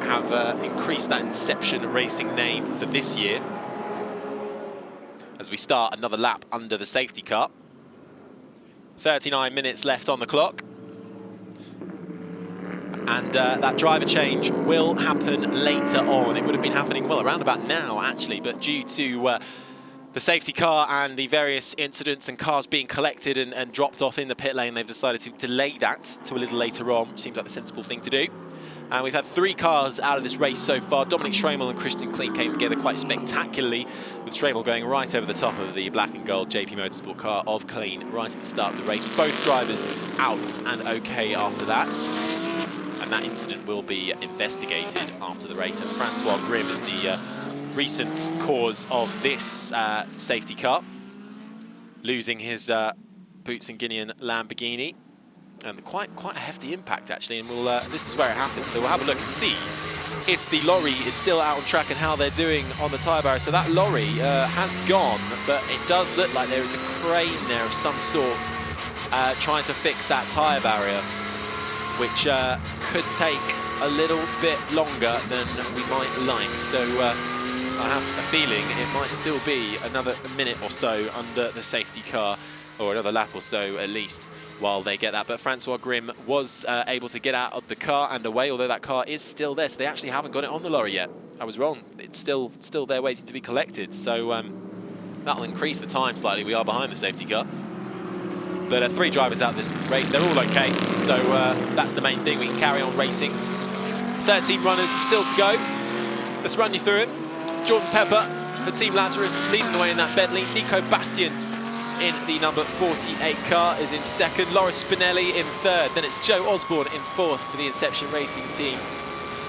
have increased that Inception Racing name for this year. As we start another lap under the safety car. 39 minutes left on the clock. And that driver change will happen later on. It would have been happening, well, around about now, actually, but due to the safety car and the various incidents and cars being collected and dropped off in the pit lane, they've decided to delay that to a little later on. Seems like the sensible thing to do. And we've had 3 cars out of this race so far. Dominic Schramel and Christian Kleen came together quite spectacularly, with Schramel going right over the top of the black and gold JP Motorsport car of Kleen right at the start of the race. Both drivers out and okay after that. And that incident will be investigated after the race. And Francois Grimm is the recent cause of this safety car, losing his Boots and Guinean Lamborghini. And quite a hefty impact, actually. And we'll this is where it happened. So we'll have a look and see if the lorry is still out on track and how they're doing on the tyre barrier. So that lorry has gone, but it does look like there is a crane there of some sort trying to fix that tyre barrier, which could take a little bit longer than we might like. So I have a feeling it might still be another minute or so under the safety car, or another lap or so at least, while they get that. But Francois Grimm was able to get out of the car and away, although that car is still there. So they actually haven't got it on the lorry yet. I was wrong. It's still there waiting to be collected. So that'll increase the time slightly. We are behind the safety car. But 3 drivers out this race, they're all okay. So that's the main thing. We can carry on racing. 13 runners still to go. Let's run you through it. Jordan Pepper for Team Lazarus leading the way in that Bentley. Nico Bastien in the number 48 car is in second. Loris Spinelli in third. Then it's Joe Osborne in fourth for the Inception Racing team.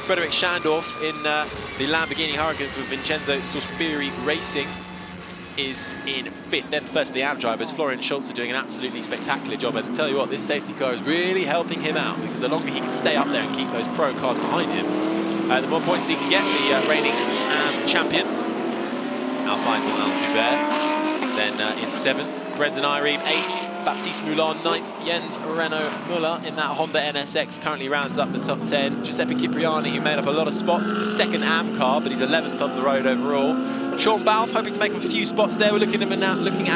Frederick Schandorf in the Lamborghini Huracan for Vincenzo Sospiri Racing is in fifth. Then first of the AM drivers, Florian Schultz, are doing an absolutely spectacular job. And tell you what, this safety car is really helping him out, because the longer he can stay up there and keep those pro cars behind him, the more points he can get. The reigning champion, Al Faisal Al-Zubair, then in seventh. Brendan Irene, 8th, Baptiste Moulin, 9th, Jens Renault Muller in that Honda NSX currently rounds up the top 10. Giuseppe Cipriani, who made up a lot of spots, is the second AM car, but he's 11th on the road overall. Sean Balfe hoping to make up a few spots there. We're looking at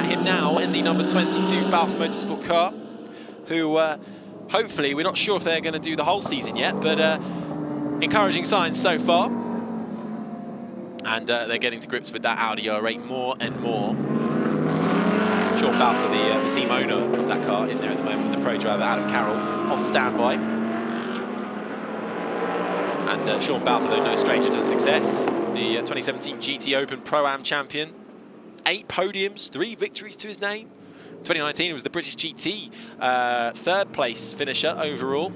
him now in the number 22 Balfe Motorsport car, who hopefully, we're not sure if they're going to do the whole season yet, but encouraging signs so far. And they're getting to grips with that Audi R8 more and more. Sean Balfe, the team owner of that car, in there at the moment with the pro driver Adam Carroll on standby. And Sean Balfe, though no stranger to success, the 2017 GTOpen Pro-Am champion. 8 podiums, 3 victories to his name. 2019 he was the British GT third place finisher overall.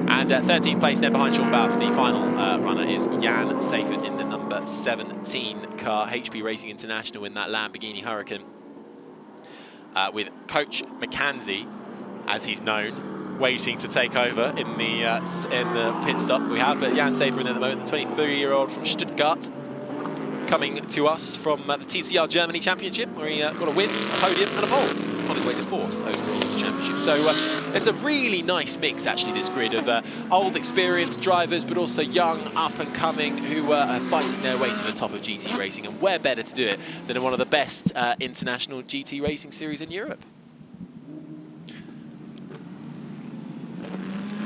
And 13th place then behind Sean Balfe, the final runner is Jan Seifert in the number 17 car, HP Racing International in that Lamborghini Huracan. With Coach McKenzie, as he's known, waiting to take over in the pit stop we have. But Jan Seifert at the moment, the 23-year-old from Stuttgart, coming to us from the TCR Germany Championship, where he got a win, a podium and a pole on his way to 4th overall in the championship. So it's a really nice mix, actually, this grid of old, experienced drivers, but also young, up-and-coming, who are fighting their way to the top of GT racing. And where better to do it than in one of the best international GT racing series in Europe?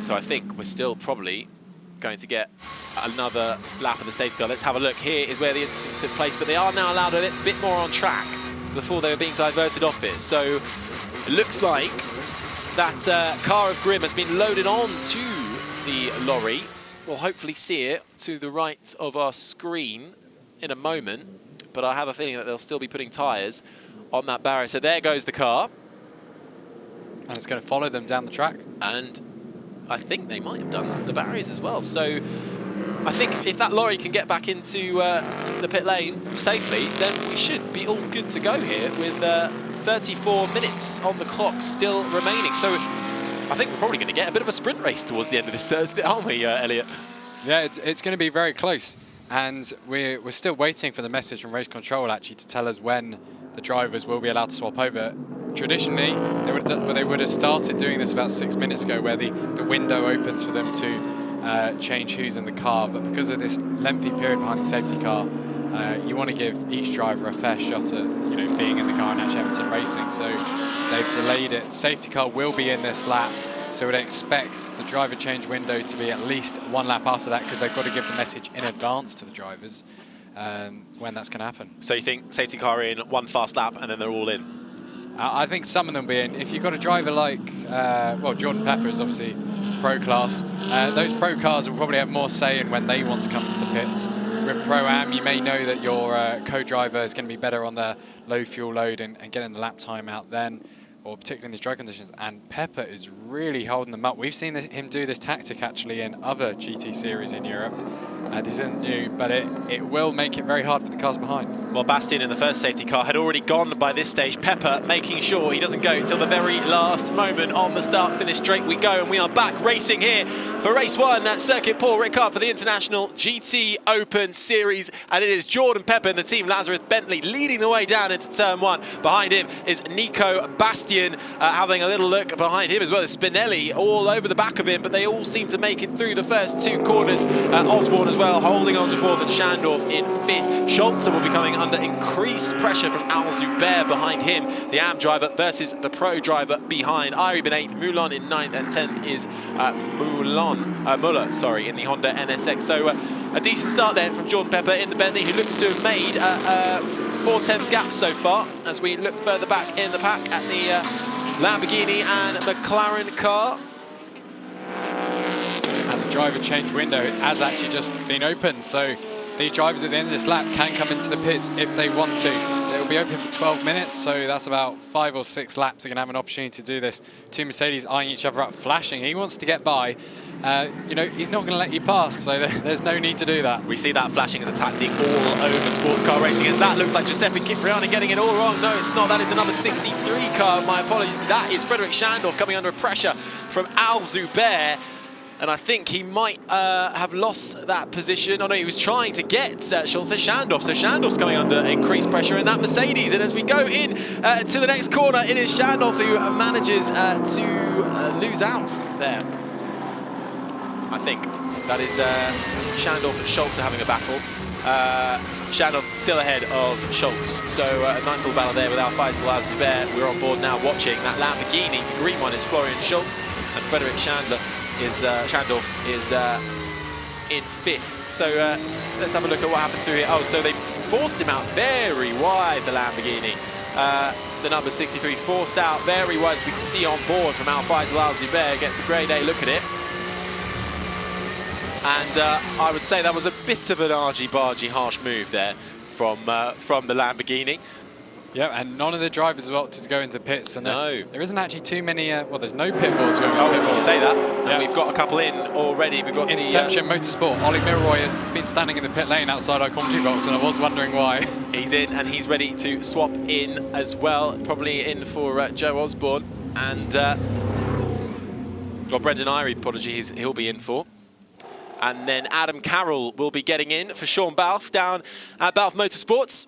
So I think we're still probably going to get another lap of the safety car. Let's have a look. Here is where the incident took place, but they are now allowed a bit more on track. Before they were being diverted off it. So it looks like that car of Grimm has been loaded on to the lorry. We'll hopefully see it to the right of our screen in a moment, but I have a feeling that they'll still be putting tyres on that barrier. So there goes the car. And it's going to follow them down the track. And I think they might have done the barriers as well. So I think if that lorry can get back into the pit lane safely, then we should be all good to go here with 34 minutes on the clock still remaining. So I think we're probably going to get a bit of a sprint race towards the end of this Thursday, aren't we, Elliot? Yeah, it's going to be very close. And we're still waiting for the message from race control, actually, to tell us when the drivers will be allowed to swap over. Traditionally, they would have started doing this about 6 minutes ago, where the window opens for them to change who's in the car, but because of this lengthy period behind the safety car, you want to give each driver a fair shot at being in the car and actually having some racing. So they've delayed it. Safety car will be in this lap, so we'd expect the driver change window to be at least 1 lap after that, because they've got to give the message in advance to the drivers when that's going to happen. So you think safety car in 1 fast lap and then they're all in? I think some of them will be in. If you've got a driver like, well, Jordan Pepper is obviously pro class. Those pro cars will probably have more say in when they want to come to the pits. With Pro-Am, you may know that your co-driver is going to be better on the low fuel load and getting the lap time out then, or particularly in these dry conditions. And Pepper is really holding them up. We've seen him do this tactic actually in other GT series in Europe. This isn't new, but it will make it very hard for the cars behind. Well, Bastien in the first safety car had already gone by this stage. Pepper making sure he doesn't go till the very last moment. On the start-finish straight we go, and we are back racing here for race 1 at Circuit Paul Ricard for the International GTOpen Series. And it is Jordan Pepper and the Team Lazarus Bentley leading the way down into turn 1. Behind him is Nico Bastien, having a little look behind him as well as Spinelli all over the back of him, but they all seem to make it through the first 2 corners. Osborne as well well, holding on to fourth, and Schandorf in fifth. Schultz will be coming under increased pressure from Al Zubair behind him, the AM driver versus the pro driver behind. Irib in eighth, Moulin in ninth, and 10th is Muller, sorry, in the Honda NSX. So a decent start there from Jordan Pepper in the Bentley, who looks to have made 4/10 gap so far, as we look further back in the pack at the Lamborghini and McLaren car. And the driver change window has actually just been opened, so these drivers at the end of this lap can come into the pits if they want to. It will be open for 12 minutes, so that's about 5 or 6 laps. They're going to have an opportunity to do this. Two Mercedes eyeing each other up, flashing. He wants to get by. You know, he's not going to let you pass, so there's no need to do that. We see that flashing as a tactic all over sports car racing, and that looks like Giuseppe Cipriani getting it all wrong. No, it's not. That is the number 63 car. My apologies. That is Frederic Schandorf coming under pressure from Al Zubair. And I think he might have lost that position. Oh no, he was trying to get Schultz Schandorf. So Schandorf's coming under increased pressure in that Mercedes. And as we go in to the next corner, it is Schandorf who manages to lose out there. I think that is Schandorf and Schultz are having a battle. Schandorf still ahead of Schultz. So a nice little battle there with Al Zubair. We're on board now watching that Lamborghini. The green one is Florian Schultz, and Frederic Schandorf is in fifth. So let's have a look at what happened through here. Oh, so they forced him out very wide, the Lamborghini. The number 63 forced out very wide, as we can see on board from Al Zubair. Gets a grade A look at it. And I would say that was a bit of an argy-bargy harsh move there from the Lamborghini. Yeah, and none of the drivers have opted to go into pits. And no. There isn't actually too many, well, there's no pit boards going on. Oh, pit boards. You say that. Yeah. And we've got a couple in already. We've got Inception Motorsport. Ollie Milroy has been standing in the pit lane outside our commentary box, and I was wondering why. He's in, and he's ready to swap in as well. Probably in for Joe Osborne. And, well, Brendan Irie, apologies, he'll be in for. And then Adam Carroll will be getting in for Sean Balfe down at Balfe Motorsports.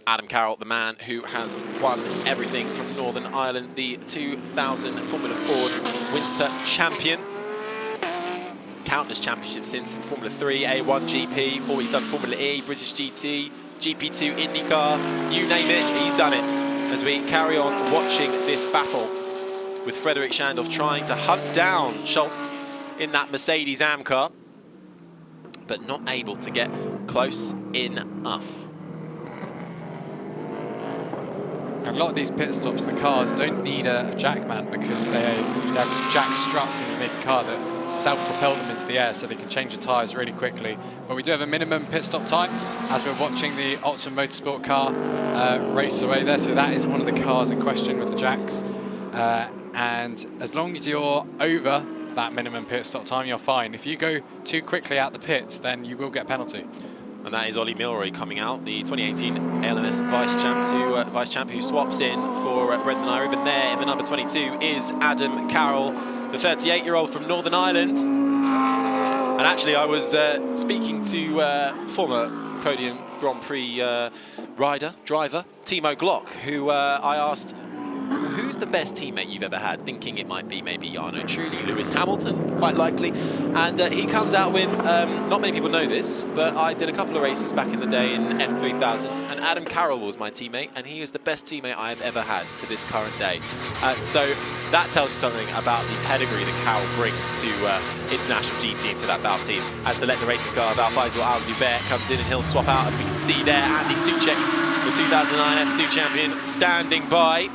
Adam Carroll, the man who has won everything from Northern Ireland, the 2000 Formula Ford Winter Champion. Countless championships since in Formula 3, A1 GP, he's done Formula E, British GT, GP2, IndyCar, you name it, he's done it. As we carry on watching this battle with Frederic Schandorf trying to hunt down Schultz in that Mercedes AM car, but not able to get close enough. And a lot of these pit stops, the cars don't need a jackman because they have jack struts underneath the car that self-propel them into the air so they can change the tyres really quickly. But we do have a minimum pit stop time as we're watching the Oxford Motorsport car race away there. So that is one of the cars in question with the jacks. And as long as you're over that minimum pit stop time, you're fine. If you go too quickly out the pits, then you will get a penalty. And that is Ollie Milroy coming out, the 2018 ALMS vice champ who swaps in for Brendan Irie. And there in the number 22 is Adam Carroll, the 38-year-old from Northern Ireland. And actually, I was speaking to former podium Grand Prix driver Timo Glock, who I asked, who's the best teammate you've ever had? Thinking it might be maybe Arno Trulli, Lewis Hamilton, quite likely. And he comes out with, not many people know this, but I did a couple of races back in the day in F3000, and Adam Carroll was my teammate, and he is the best teammate I've ever had to this current day. So that tells you something about the pedigree that Carroll brings to International GT, into that Balfe team. As the Lettner racing car, Al Zubair comes in and he'll swap out, and we can see there Andy Soucek, the 2009 F2 champion, standing by.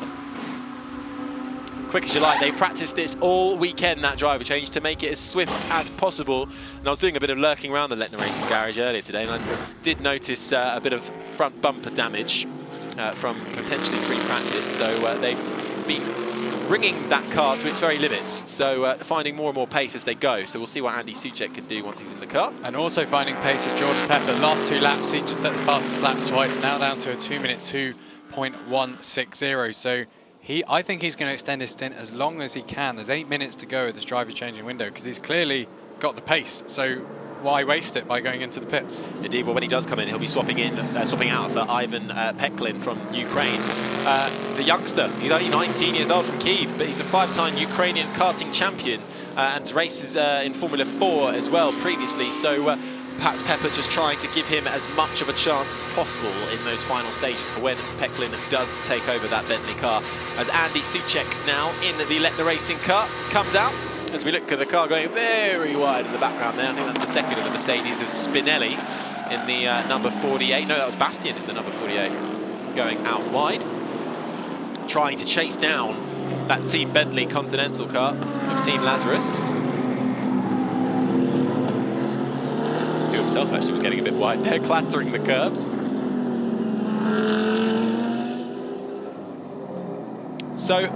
Quick as you like. They practiced this all weekend, that driver change, to make it as swift as possible. And I was doing a bit of lurking around the Lettner Racing garage earlier today, and I did notice a bit of front bumper damage from potentially pre-practice. So they've been bringing that car to its very limits, so finding more and more pace as they go. So we'll see what Andy Soucek can do once he's in the car. And also finding pace is Jordan Pepper. Last 2 laps, he's just set the fastest lap twice, now down to a 2-minute 2.160. So I think he's going to extend his stint as long as he can. There's 8 minutes to go with this driver changing window because he's clearly got the pace. So why waste it by going into the pits? Indeed. Well, when he does come in, he'll be swapping out for Ivan Peklin from Ukraine. The youngster, he's only 19 years old from Kyiv, but he's a 5-time Ukrainian karting champion. and races in Formula 4 as well previously. So perhaps Pepper just trying to give him as much of a chance as possible in those final stages for when Pecklin does take over that Bentley car. As Andy Soucek now in the Let the Racing car comes out, as we look at the car going very wide in the background there. I think that's the second of the Mercedes of Spinelli in the number 48. No, that was Bastian in the number 48, going out wide, trying to chase down that Team Bentley Continental car of Team Lazarus, who himself actually was getting a bit wide there, clattering the curbs. So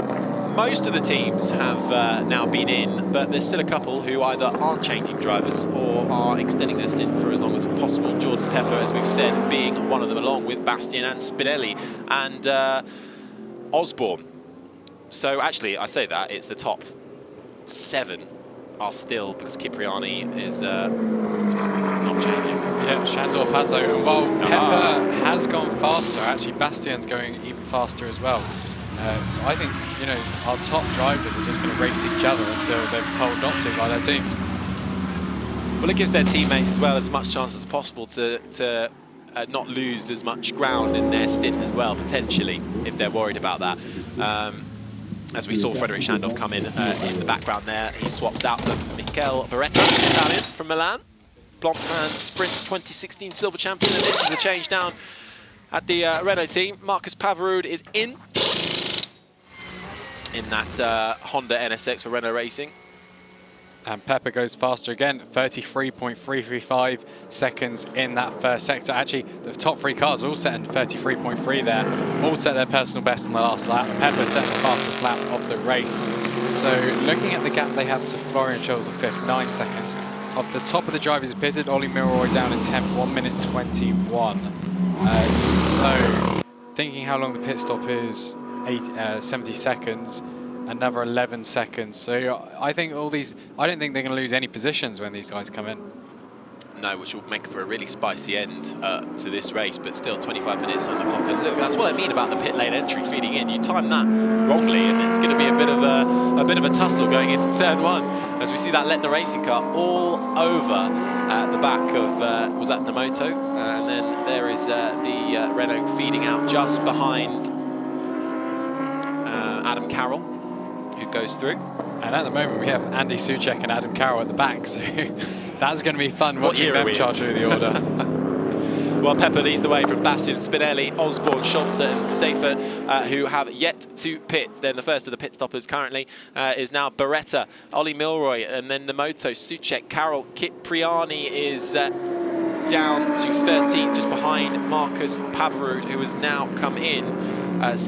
most of the teams have now been in, but there's still a couple who either aren't changing drivers or are extending their stint for as long as possible. Jordan Pepper, as we've said, being one of them, along with Bastian and Spinelli and Osborne. So actually, I say that, it's the top 7 are still, because Cipriani is not changing. Yeah, Schandorf has though, and while Pepper has gone faster, actually Bastian's going even faster as well. So I think, you know, our top drivers are just going to race each other until they're told not to by their teams. Well, it gives their teammates as well as much chance as possible to not lose as much ground in their stint as well, potentially, if they're worried about that. As we saw Frederic Schandorf come in the background there, he swaps out for Mikel Beretta, Italian from Milan. Blancpain Sprint 2016 silver champion, and this is the change down at the Renault team. Marcus Pavarud is in that Honda NSX for Renault Racing. And Pepper goes faster again, 33.335 seconds in that first sector. Actually, the top 3 cars are all set in 33.3 there. All set their personal best in the last lap. Pepper set the fastest lap of the race. So looking at the gap they have to Florian Schulz in 5th, 9 seconds. Off the top of the drivers pitted, Ollie Milroy down in 10th, 1 minute 21. So thinking how long the pit stop is, 70 seconds. Another 11 seconds. So I think all these, I don't think they're going to lose any positions when these guys come in. No, which will make for a really spicy end to this race, but still 25 minutes on the clock. And look, that's what I mean about the pit lane entry feeding in. You time that wrongly, and it's going to be a bit of a tussle going into turn 1, as we see that Letner Racing car all over the back of was that Nemoto, and then there is the Renault feeding out just behind Adam Carroll, who goes through. And at the moment we have Andy Soucek and Adam Carroll at the back, so that's going to be fun watching them charge through the order. Well, Pepper leads the way from Bastian, Spinelli, Osborne, Scholzer and Seifert, who have yet to pit. Then the first of the pit stoppers currently is now Beretta, Ollie Milroy, and then Nemoto, Soucek, Carroll. Cipriani is down to 13th, just behind Marcus Pavarud, who has now come in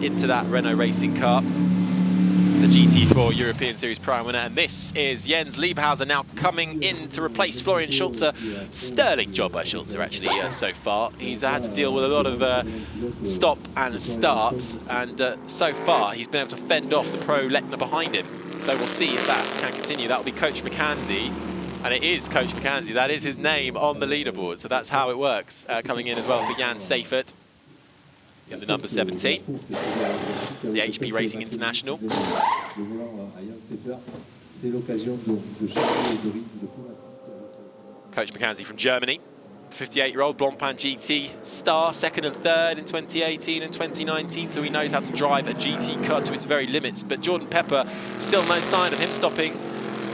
into that Renault Racing car, the GT4 European Series Prime winner. And this is Jens Liebhauser now coming in to replace Florian Schulze. Sterling job by Schulze actually so far. He's had to deal with a lot of stop and starts, and so far he's been able to fend off the pro Lechner behind him. So we'll see if that can continue. That'll be Coach McCanzie, and it is Coach McCanzie. That is his name on the leaderboard, so that's how it works. Coming in as well for Jan Seifert in the number 17. It's the HP Racing International. Coach McCanzie from Germany, 58-year-old Blancpain GT star, 2nd and 3rd in 2018 and 2019, so he knows how to drive a GT car to its very limits. But Jordan Pepper, still no sign of him stopping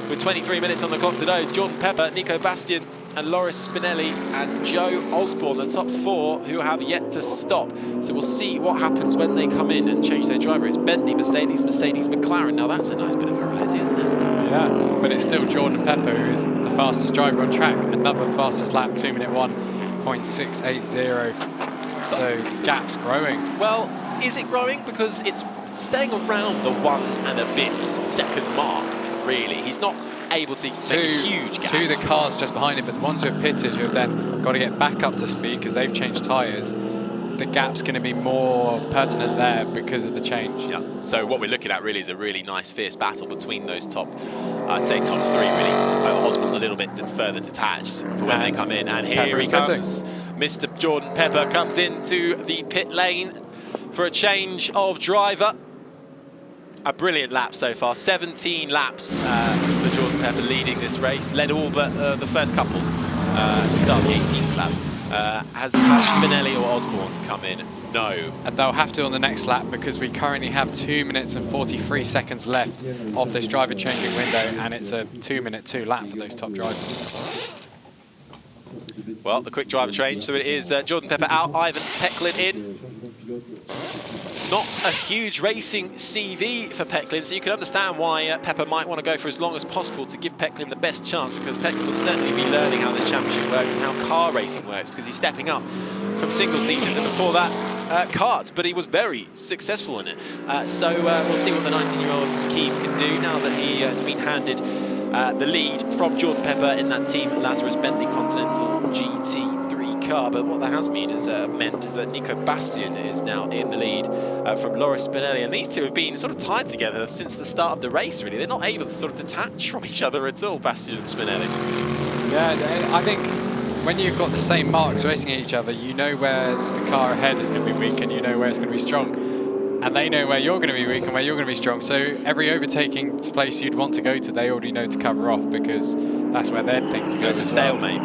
with 23 minutes on the clock today. Jordan Pepper, Nico Bastian and Loris Spinelli and Joe Osborne, the top 4 who have yet to stop. So we'll see what happens when they come in and change their driver. It's Bentley, Mercedes, Mercedes, McLaren. Now that's a nice bit of variety, isn't it? Yeah, but it's still Jordan Pepper who is the fastest driver on track. Another fastest lap, 2 minute 1.680. So the gap's growing. Well, is it growing? Because it's staying around the 1 and a bit second mark, really. He's not able to make a huge gap. To the cars just behind him, but the ones who have pitted, who have then got to get back up to speed because they've changed tyres, the gap's going to be more pertinent there because of the change. Yeah. So what we're looking at really is a really nice fierce battle between those top, I'd say top 3 really. Osborne's a little bit further detached for when they come in, and here he comes. Mr. Jordan Pepper comes into the pit lane for a change of driver. A brilliant lap so far, 17 laps for Jordan Jordan Pepper leading this race, led all but the first couple as we start the 18th lap. Has Spinelli or Osborne come in? No. And they'll have to on the next lap because we currently have 2 minutes and 43 seconds left of this driver changing window, and it's a 2-minute 2 lap for those top drivers. Well, the quick driver change, so it is Jordan Pepper out, Ivan Pecklin in. Not a huge racing CV for Pecklin, so you can understand why Pepper might want to go for as long as possible to give Pecklin the best chance, because Pecklin will certainly be learning how this championship works and how car racing works, because he's stepping up from single-seaters and before that karts, but he was very successful in it. So we'll see what the 19-year-old Keem can do now that he has been handed the lead from Jordan Pepper in that Team Lazarus Bentley Continental GT3 car. But what that has meant is that Nico Bastian is now in the lead from Loris Spinelli, and these two have been sort of tied together since the start of the race, really. They're not able to sort of detach from each other at all, Bastian and Spinelli. Yeah, I think when you've got the same marks racing at each other, you know where the car ahead is going to be weak and you know where it's going to be strong. And they know where you're going to be weak and where you're going to be strong. So every overtaking place you'd want to go to, they already know to cover off, because that's where they'd think to go. So it's a stalemate.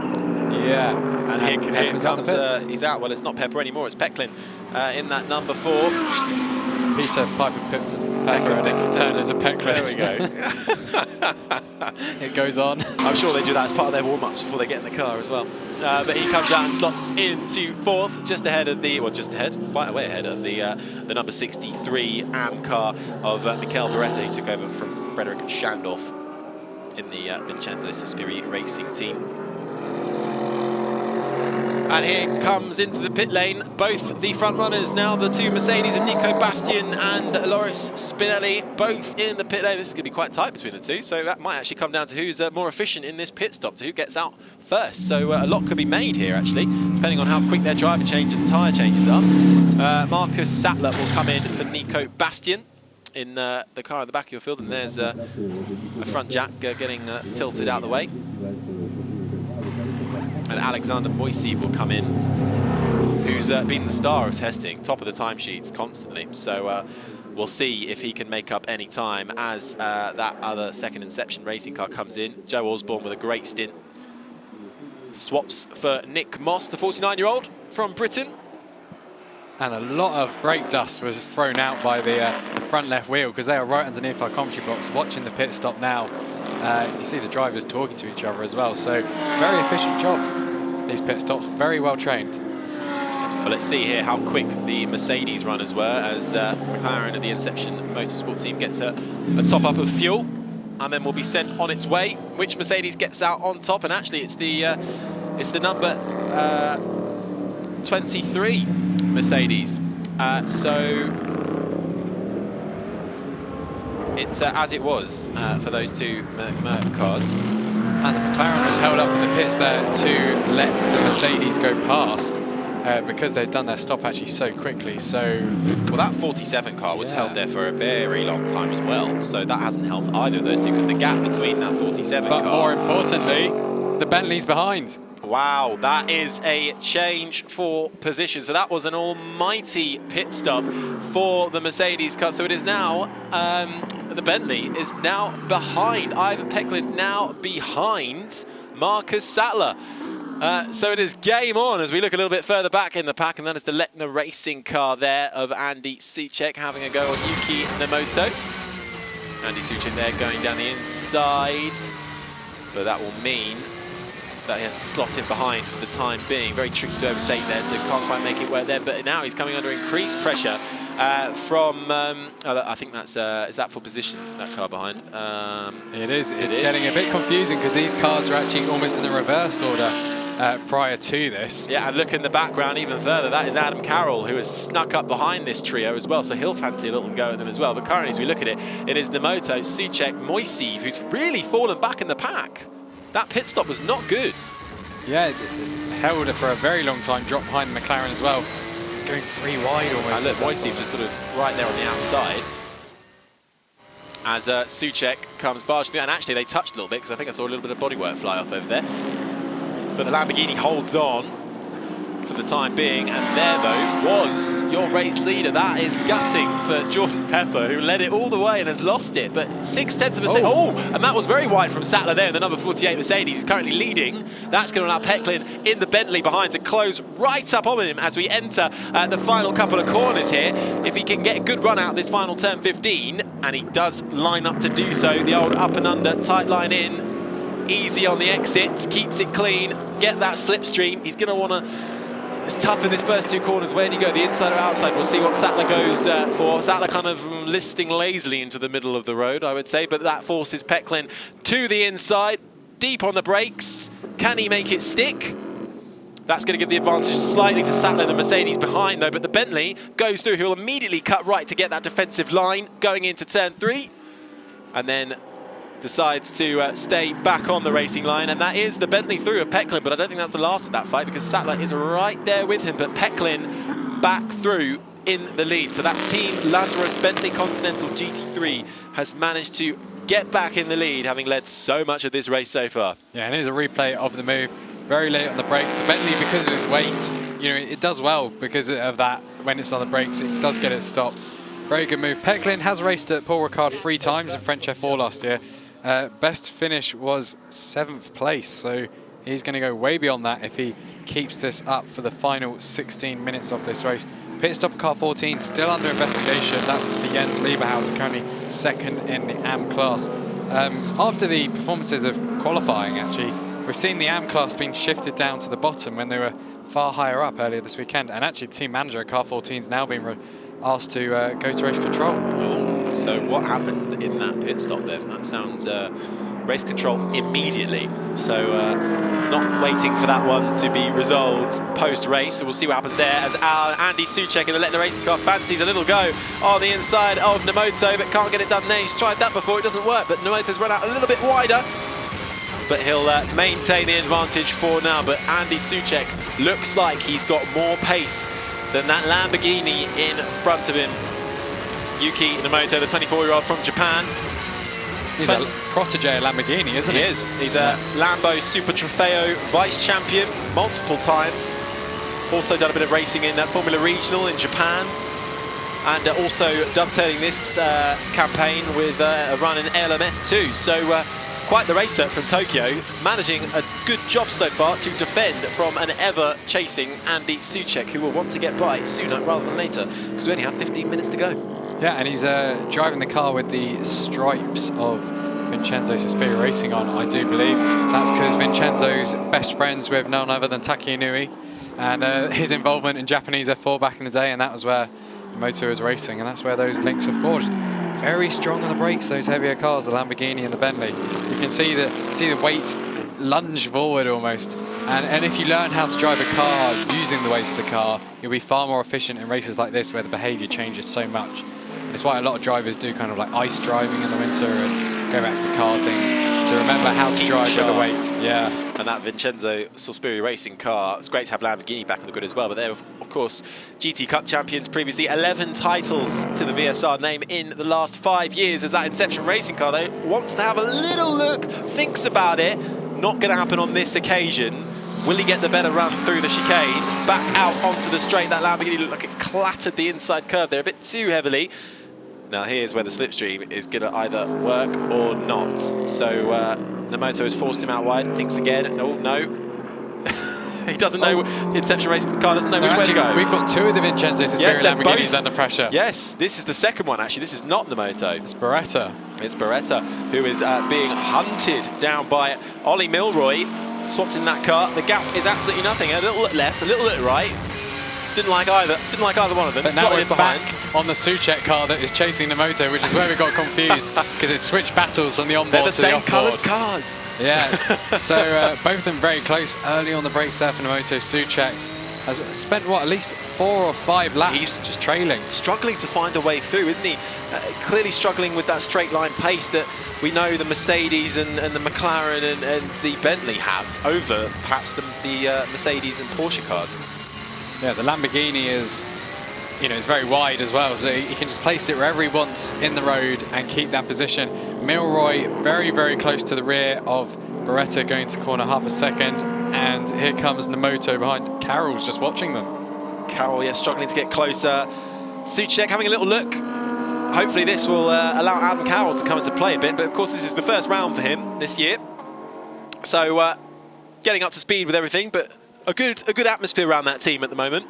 Yeah. And here comes, he's out. Well, it's not Pepper anymore, it's Pecklin in that number 4. Peter Piper pipped Pepper and it turned into Pecklin. There we go. It goes on. I'm sure they do that as part of their warm-ups before they get in the car as well. But he comes out and slots into 4th, just ahead of the, well, just ahead, quite a way ahead of the number 63 AM car of Mikel Beretta, who took over from Frederick Schandorf in the Vincenzo Sospiri racing team. And here comes into the pit lane both the front runners now, the two Mercedes of Nico Bastian and Loris Spinelli, both in the pit lane. This is going to be quite tight between the two, so that might actually come down to who's more efficient in this pit stop, to who gets out first. So a lot could be made here, actually, depending on how quick their driver change and tyre changes are. Marcus Sattler will come in for Nico Bastian in the car at the back of your field, and there's a front jack getting tilted out of the way. And Alexander Moiseev will come in, who's been the star of testing, top of the timesheets constantly. So we'll see if he can make up any time as that other second Inception racing car comes in. Joe Osborne with a great stint. Swaps for Nick Moss, the 49-year-old from Britain. And a lot of brake dust was thrown out by the front left wheel, because they are right underneath our commentary box watching the pit stop now. You see the drivers talking to each other as well, so very efficient job, these pit stops, very well trained. Well, let's see here how quick the Mercedes runners were as McLaren of the Inception Motorsport team gets a top up of fuel, and then will be sent on its way. Which Mercedes gets out on top? And actually it's the number 23 Mercedes. It's as it was for those two Merc cars. And the McLaren was held up in the pits there to let the Mercedes go past because they'd done their stop actually so quickly. So, well, that 47 car was held there for a very long time as well. So that hasn't helped either of those two, because the gap between that 47 car. But more importantly, the Bentley's behind. Wow, that is a change for position. So that was an almighty pit stop for the Mercedes car. So it is now, the Bentley is now behind. Ivan Pecklin now behind Marcus Sattler. So it is game on as we look a little bit further back in the pack, and that is the Lechner racing car there of Andy Soucek having a go on Yuki Nemoto. Andy Soucek there going down the inside, but that will mean that he has to slot in behind for the time being. Very tricky to overtake there, so can't quite make it work there. But now he's coming under increased pressure from, I think that's, is that for position, that car behind? It is. It's getting a bit confusing because these cars are actually almost in the reverse order prior to this. Yeah, and look in the background even further, that is Adam Carroll, who has snuck up behind this trio as well, so he'll fancy a little go at them as well. But currently, as we look at it, it is Nemoto, Soucek, Moiseev, who's really fallen back in the pack. That pit stop was not good. Yeah, held it for a very long time, dropped behind McLaren as well. Going 3 wide almost. And look, Moiseev just sort of right there on the outside. As Soucek comes barging through, and actually they touched a little bit, because I think I saw a little bit of bodywork fly off over there. But the Lamborghini holds on. for the time being. And there, though, was your race leader. That is gutting for Jordan Pepper, who led it all the way and has lost it. But 0.6 of a second. Oh, and that was very wide from Sattler there, the number 48 Mercedes, is currently leading. That's going to allow Pecklin in the Bentley behind to close right up on him as we enter the final couple of corners here. If he can get a good run out this final turn 15, and he does line up to do so, the old up and under, tight line in, easy on the exit, keeps it clean, get that slipstream. He's going to want to, it's tough in this first two corners. Where do you go, the inside or outside? We'll see what Sattler goes for. Sattler kind of listing lazily into the middle of the road, I would say, but that forces Pecklin to the inside, deep on the brakes. Can he make it stick? That's going to give the advantage slightly to Sattler, the Mercedes behind though, but the Bentley goes through. He'll immediately cut right to get that defensive line going into turn 3, and then decides to stay back on the racing line, and that is the Bentley through of Pecklin, but I don't think that's the last of that fight because Sattler is right there with him, but Pecklin back through in the lead. So that Team Lazarus Bentley Continental GT3 has managed to get back in the lead, having led so much of this race so far. Yeah, and here's a replay of the move. Very late on the brakes. The Bentley, because of its weight, you know, it does well because of that. When it's on the brakes, it does get it stopped. Very good move. Pecklin has raced at Paul Ricard 3 times in French F4 last year. Best finish was 7th place, so he's going to go way beyond that if he keeps this up for the final 16 minutes of this race. Pit stop car 14 still under investigation. That's for Jens Lieberhauser, currently 2nd in the AM class. After the performances of qualifying, actually, we've seen the AM class being shifted down to the bottom when they were far higher up earlier this weekend. And actually, the team manager at car 14 is now being asked to go to race control. Oh, so what happened in that pit stop then? That sounds race control immediately. So not waiting for that one to be resolved post-race. So we'll see what happens there as Andy Soucek in the Letna racing car fancies a little go on the inside of Nemoto, but can't get it done there. He's tried that before, it doesn't work, but Nemoto's run out a little bit wider. But he'll maintain the advantage for now. But Andy Soucek looks like he's got more pace than that Lamborghini in front of him. Yuki Nemoto, the 24-year-old from Japan. He's a protege of Lamborghini, isn't he? He is. He's a Lambo Super Trofeo vice champion multiple times. Also done a bit of racing in Formula Regional in Japan. And also dovetailing this campaign with a run in LMS too. So quite the racer from Tokyo, managing a good job so far to defend from an ever-chasing Andy Soucek, who will want to get by sooner rather than later, because we only have 15 minutes to go. Yeah, and he's driving the car with the stripes of Vincenzo Sospiri Racing on, I do believe. That's because Vincenzo's best friends with none other than Taki Inui, and his involvement in Japanese F4 back in the day, and that was where Moto was racing, and that's where those links were forged. Very strong on the brakes, those heavier cars, the Lamborghini and the Bentley. You can see the weight lunge forward almost. And if you learn how to drive a car using the weight of the car, you'll be far more efficient in races like this where the behaviour changes so much. And it's why a lot of drivers do kind of like ice driving in the winter and go back to karting to remember how to drive with the weight. Yeah. And that Vincenzo Sospiri Racing car, it's great to have Lamborghini back in the grid as well, but they're, of course, GT Cup champions previously. 11 titles to the VSR name in the last 5 years as that Inception Racing car, though, wants to have a little look, thinks about it. Not going to happen on this occasion. Will he get the better run through the chicane? Back out onto the straight. That Lamborghini looked like it clattered the inside curve there a bit too heavily. Now here's where the slipstream is going to either work or not. So Nemoto has forced him out wide, thinks again. Oh, no. He doesn't know, the Inception Racing car doesn't know which way to go. We've got 2 of the Vincenzo Sospiri Lamborghinis under pressure. Yes, this is the second one actually. This is not Nemoto. It's Beretta. It's Beretta who is being hunted down by Ollie Milroy. Swapped in that car. The gap is absolutely nothing. A little look left, a little look right. Didn't like either one of them. But now we're back on the Soucek car that is chasing Nemoto, which is where we got confused because it switched battles from the onboard to the offboard. They're the same coloured cars. Yeah, so both of them very close early on the brakes there for Nemoto. Soucek has spent, what, at least 4 or 5 laps He's just trailing. Struggling to find a way through, isn't he? Clearly struggling with that straight line pace that we know the Mercedes and the McLaren and the Bentley have over perhaps the Mercedes and Porsche cars. Yeah, the Lamborghini is, you know, it's very wide as well, so he can just place it wherever he wants in the road and keep that position. Milroy very, very close to the rear of Beretta, going to corner half a second. and here comes Nemoto behind. Carroll's just watching them. Carroll, yeah, struggling to get closer. Souček having a little look. Hopefully this will allow Adam Carroll to come into play a bit, but of course this is the first round for him this year. So getting up to speed with everything, but a good atmosphere around that team at the moment.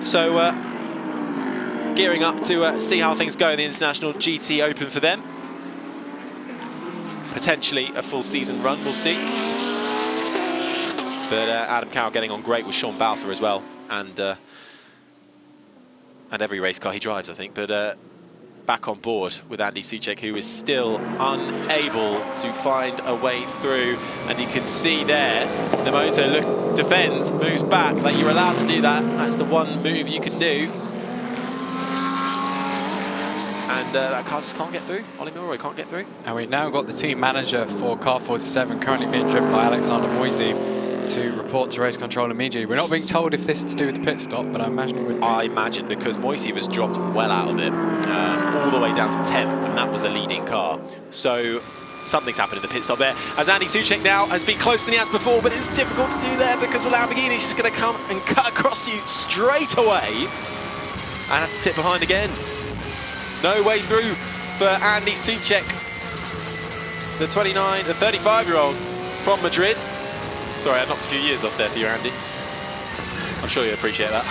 So gearing up to see how things go in the International GT Open for them. Potentially a full season run, we'll see. But Adam Carroll getting on great with Sean Balfour as well, and every race car he drives, I think. But back on board with Andy Souček, who is still unable to find a way through. And you can see there, Nemoto defends, moves back. Like, you're allowed to do that. That's the one move you can do. And that car just can't get through. Ollie Milroy can't get through. And we've now got the team manager for car 47 currently being driven by Alexander Moisey to report to race control immediately. We're not being told if this is to do with the pit stop, but I imagine it would be. I imagine, because Moisey was dropped well out of it, all the way down to 10th, and that was a leading car. So something's happened in the pit stop there. As Andy Souček now has been closer than he has before, but it's difficult to do there because the Lamborghini is just going to come and cut across you straight away. And has to sit behind again. No way through for Andy Souček, the 35-year-old from Madrid. Sorry, I knocked a few years off there for you, Andy. I'm sure you appreciate that.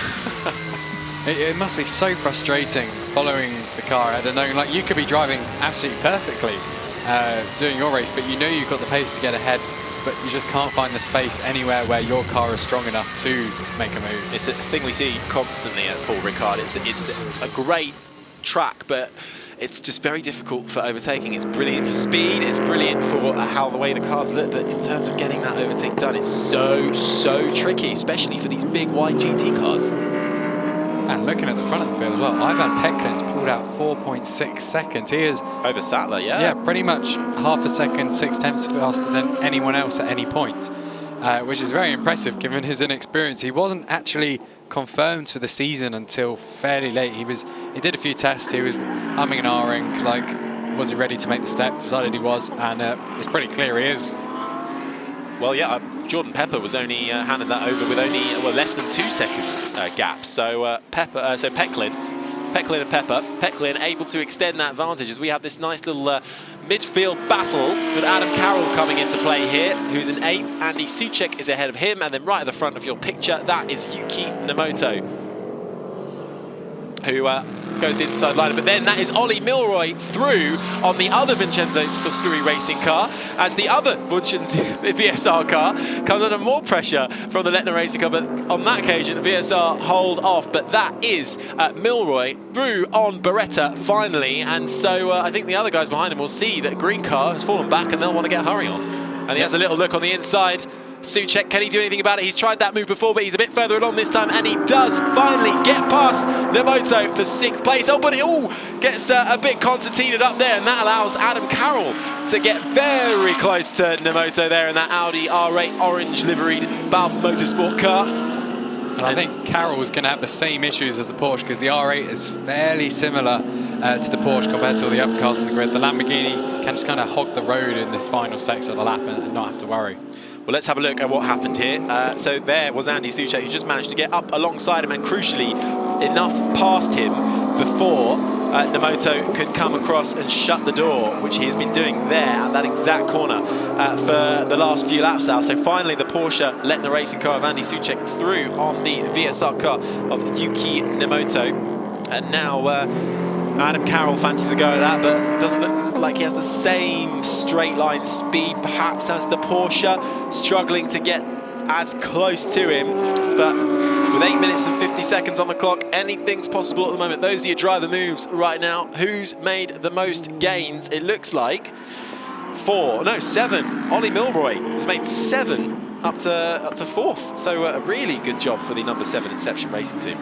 It must be so frustrating following the car ahead and knowing, like, you could be driving absolutely perfectly doing your race, but you know you've got the pace to get ahead, but you just can't find the space anywhere where your car is strong enough to make a move. It's a thing we see constantly at Paul Ricard. It's a great track, but it's just very difficult for overtaking. It's brilliant for speed, it's brilliant for how the way the cars look, but in terms of getting that overtake done, it's so tricky, especially for these big wide GT cars. And looking at the front of the field as well, Ivan Peklin's pulled out 4.6 seconds. He is over Sattler, yeah. Yeah, pretty much half a second, 6/10 faster than anyone else at any point, which is very impressive given his inexperience. He wasn't actually confirmed for the season until fairly late. He did a few tests. He was umming and ahhing, like, was he ready to make the step? Decided he was, and it's pretty clear he is. Well, yeah, Jordan Pepper was only handed that over with only less than 2 seconds gap. So Peklin and Pepper. Peklin able to extend that advantage as we have this nice little midfield battle with Adam Carroll coming into play here, who's in 8th. Andy Souček is ahead of him, and then right at the front of your picture, that is Yuki Nemoto, who goes the inside line. But then that is Ollie Milroy through on the other Vincenzo Soscuri racing car, as the other Vincenzo VSR car comes under more pressure from the Lettner racing car, but on that occasion VSR hold off. But that is Milroy through on Beretta finally, and so I think the other guys behind him will see that green car has fallen back and they'll want to get a hurry on. And he has a little look on the inside. Souček, can he do anything about it? He's tried that move before, but he's a bit further along this time, and he does finally get past Nemoto for 6th place. Oh, but it all gets a bit concertinaed up there, and that allows Adam Carroll to get very close to Nemoto there in that Audi R8 orange liveried Balfour Motorsport car. And I think Carroll is going to have the same issues as the Porsche, because the R8 is fairly similar to the Porsche compared to all the other cars in the grid. The Lamborghini can just kind of hog the road in this final section of the lap and not have to worry. Well, let's have a look at what happened here. So there was Andy Souček, who just managed to get up alongside him and, crucially, enough past him before Nemoto could come across and shut the door, which he has been doing there at that exact corner for the last few laps now. So finally, the Porsche Lettner racing car of Andy Souček through on the VSR car of Yuki Nemoto. And now Adam Carroll fancies a go at that, but doesn't look like he has the same straight line speed perhaps as the Porsche, struggling to get as close to him. But with 8 minutes and 50 seconds on the clock, anything's possible at the moment. Those are your driver moves right now. Who's made the most gains? It looks like 7. Ollie Milroy has made 7 up to 4th. So a really good job for the number 7 Inception Racing team.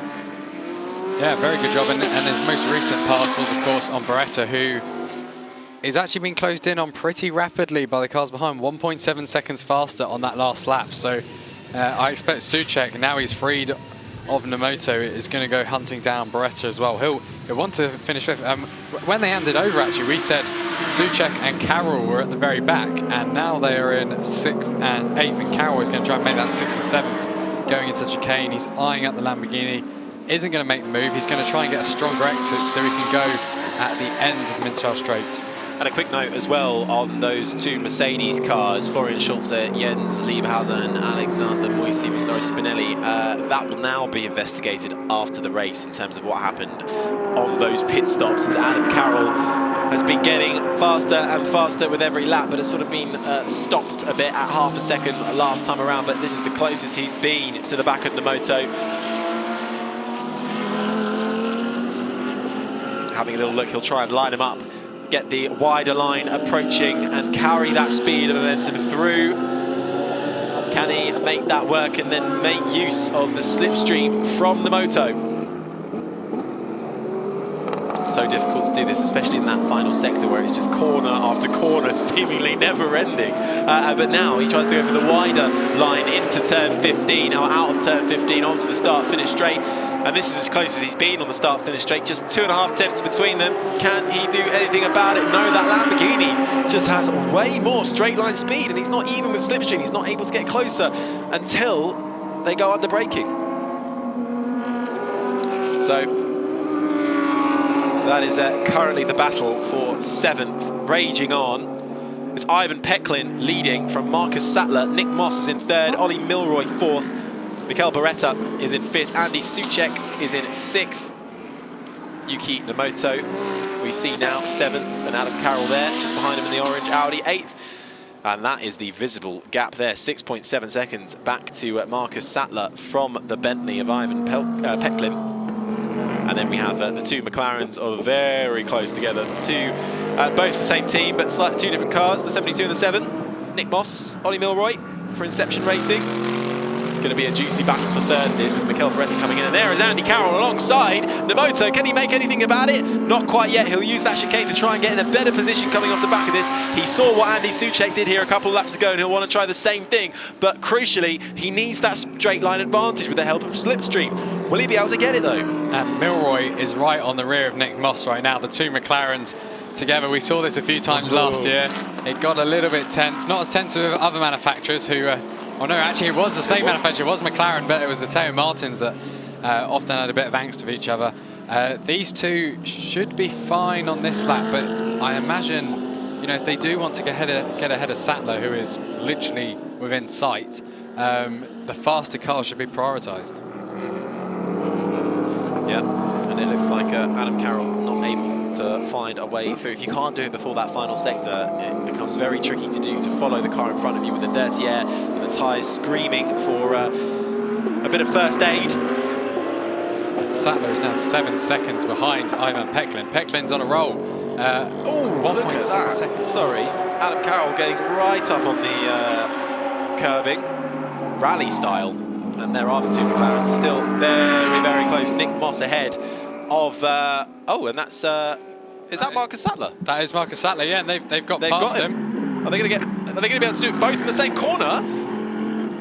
Yeah, very good job. And his most recent pass was, of course, on Beretta, who is actually being closed in on pretty rapidly by the cars behind, 1.7 seconds faster on that last lap. So I expect Souček, now he's freed of Nemoto, is going to go hunting down Beretta as well. He'll want to finish 5th. When they handed over, actually, we said Souček and Carroll were at the very back, and now they are in 6th and 8th, and Carroll is going to try and make that 6th and 7th. Going into chicane, he's eyeing up the Lamborghini, isn't going to make the move. He's going to try and get a stronger exit so he can go at the end of Minchar Straight. And a quick note as well on those two Mercedes cars, Florian Schulze, Jens Liebhauser and Alexander Moisi with Norris Spinelli. That will now be investigated after the race in terms of what happened on those pit stops, as Adam Carroll has been getting faster and faster with every lap, but has sort of been stopped a bit at half a second last time around, but this is the closest he's been to the back of the moto. Having a little look, he'll try and line him up, get the wider line approaching and carry that speed and momentum through. Can he make that work and then make use of the slipstream from the moto? So difficult to do this, especially in that final sector where it's just corner after corner, seemingly never ending. But now he tries to go for the wider line into turn 15, now out of turn 15 onto the start-finish straight. And this is as close as he's been on the start-finish straight, just 2.5 tenths between them. Can he do anything about it? No, that Lamborghini just has way more straight line speed, and he's not even with slipstream. He's not able to get closer until they go under braking. So that is currently the battle for 7th, raging on. It's Ivan Peklin leading from Marcus Sattler. Nick Moss is in 3rd, Ollie Milroy 4th. Mikel Beretta is in 5th, Andy Souček is in 6th. Yuki Nomoto, we see now 7th, and Adam Carroll there, just behind him in the orange Audi 8th. And that is the visible gap there, 6.7 seconds back to Marcus Sattler from the Bentley of Ivan Peklin. And then we have the two McLarens are very close together. Both the same team, but slightly two different cars, the 72 and the 7. Nick Moss, Ollie Milroy for Inception Racing. Going to be a juicy battle for 3rd, this with Mikel Beretta coming in, and there is Andy Carroll alongside Nomoto. Can he make anything about it? Not quite yet. He'll use that chicane to try and get in a better position coming off the back of this. He saw what Andy Souček did here a couple of laps ago, and he'll want to try the same thing, but crucially he needs that straight line advantage with the help of slipstream. Will he be able to get it though? And Milroy is right on the rear of Nick Moss right now, the two McLarens together. We saw this a few times last year. It got a little bit tense, not as tense with other manufacturers who oh no, actually it was the same manufacturer, it was McLaren, but it was the Teo Martins that often had a bit of angst with each other. These two should be fine on this lap, but I imagine, you know, if they do want to get ahead of Sattler, who is literally within sight, the faster cars should be prioritised. Yeah, and it looks like Adam Carroll not able to find a way through. If you can't do it before that final sector, it becomes very tricky to do, to follow the car in front of you with the dirty air and the tyres screaming for a bit of first aid. And Sattler is now 7 seconds behind Ivan Peklin. Peklin's on a roll. Oh, 1.6 seconds. Sorry, Adam Carroll getting right up on the curbing, rally style. And there are the two McLarens still very close. Nick Moss ahead of oh, and that's is that Marcus Sattler? That is Marcus Sattler, yeah, and they've got past him. Are they going to be able to do it both in the same corner?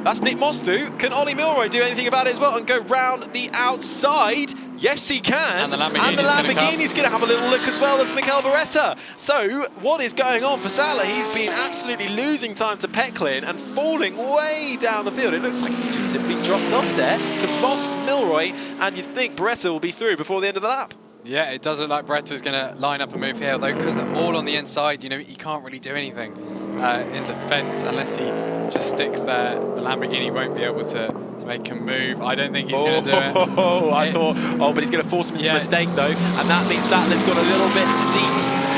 That's Nick Moss through. Can Ollie Milroy do anything about it as well and go round the outside? Yes, he can. And the Lamborghini's going to have a little look as well of Mikel Beretta. So, what is going on for Sattler? He's been absolutely losing time to Peklin and falling way down the field. It looks like he's just simply dropped off there because Moss, Milroy, and you'd think Beretta will be through before the end of the lap. Yeah, it does look like Beretta's going to line up a move here, though, because they're all on the inside. You know, he can't really do anything in defence unless he just sticks there. The Lamborghini won't be able to make a move. I don't think he's going to do it. But he's going to force him into a mistake, though, and that means Sattler's got a little bit deep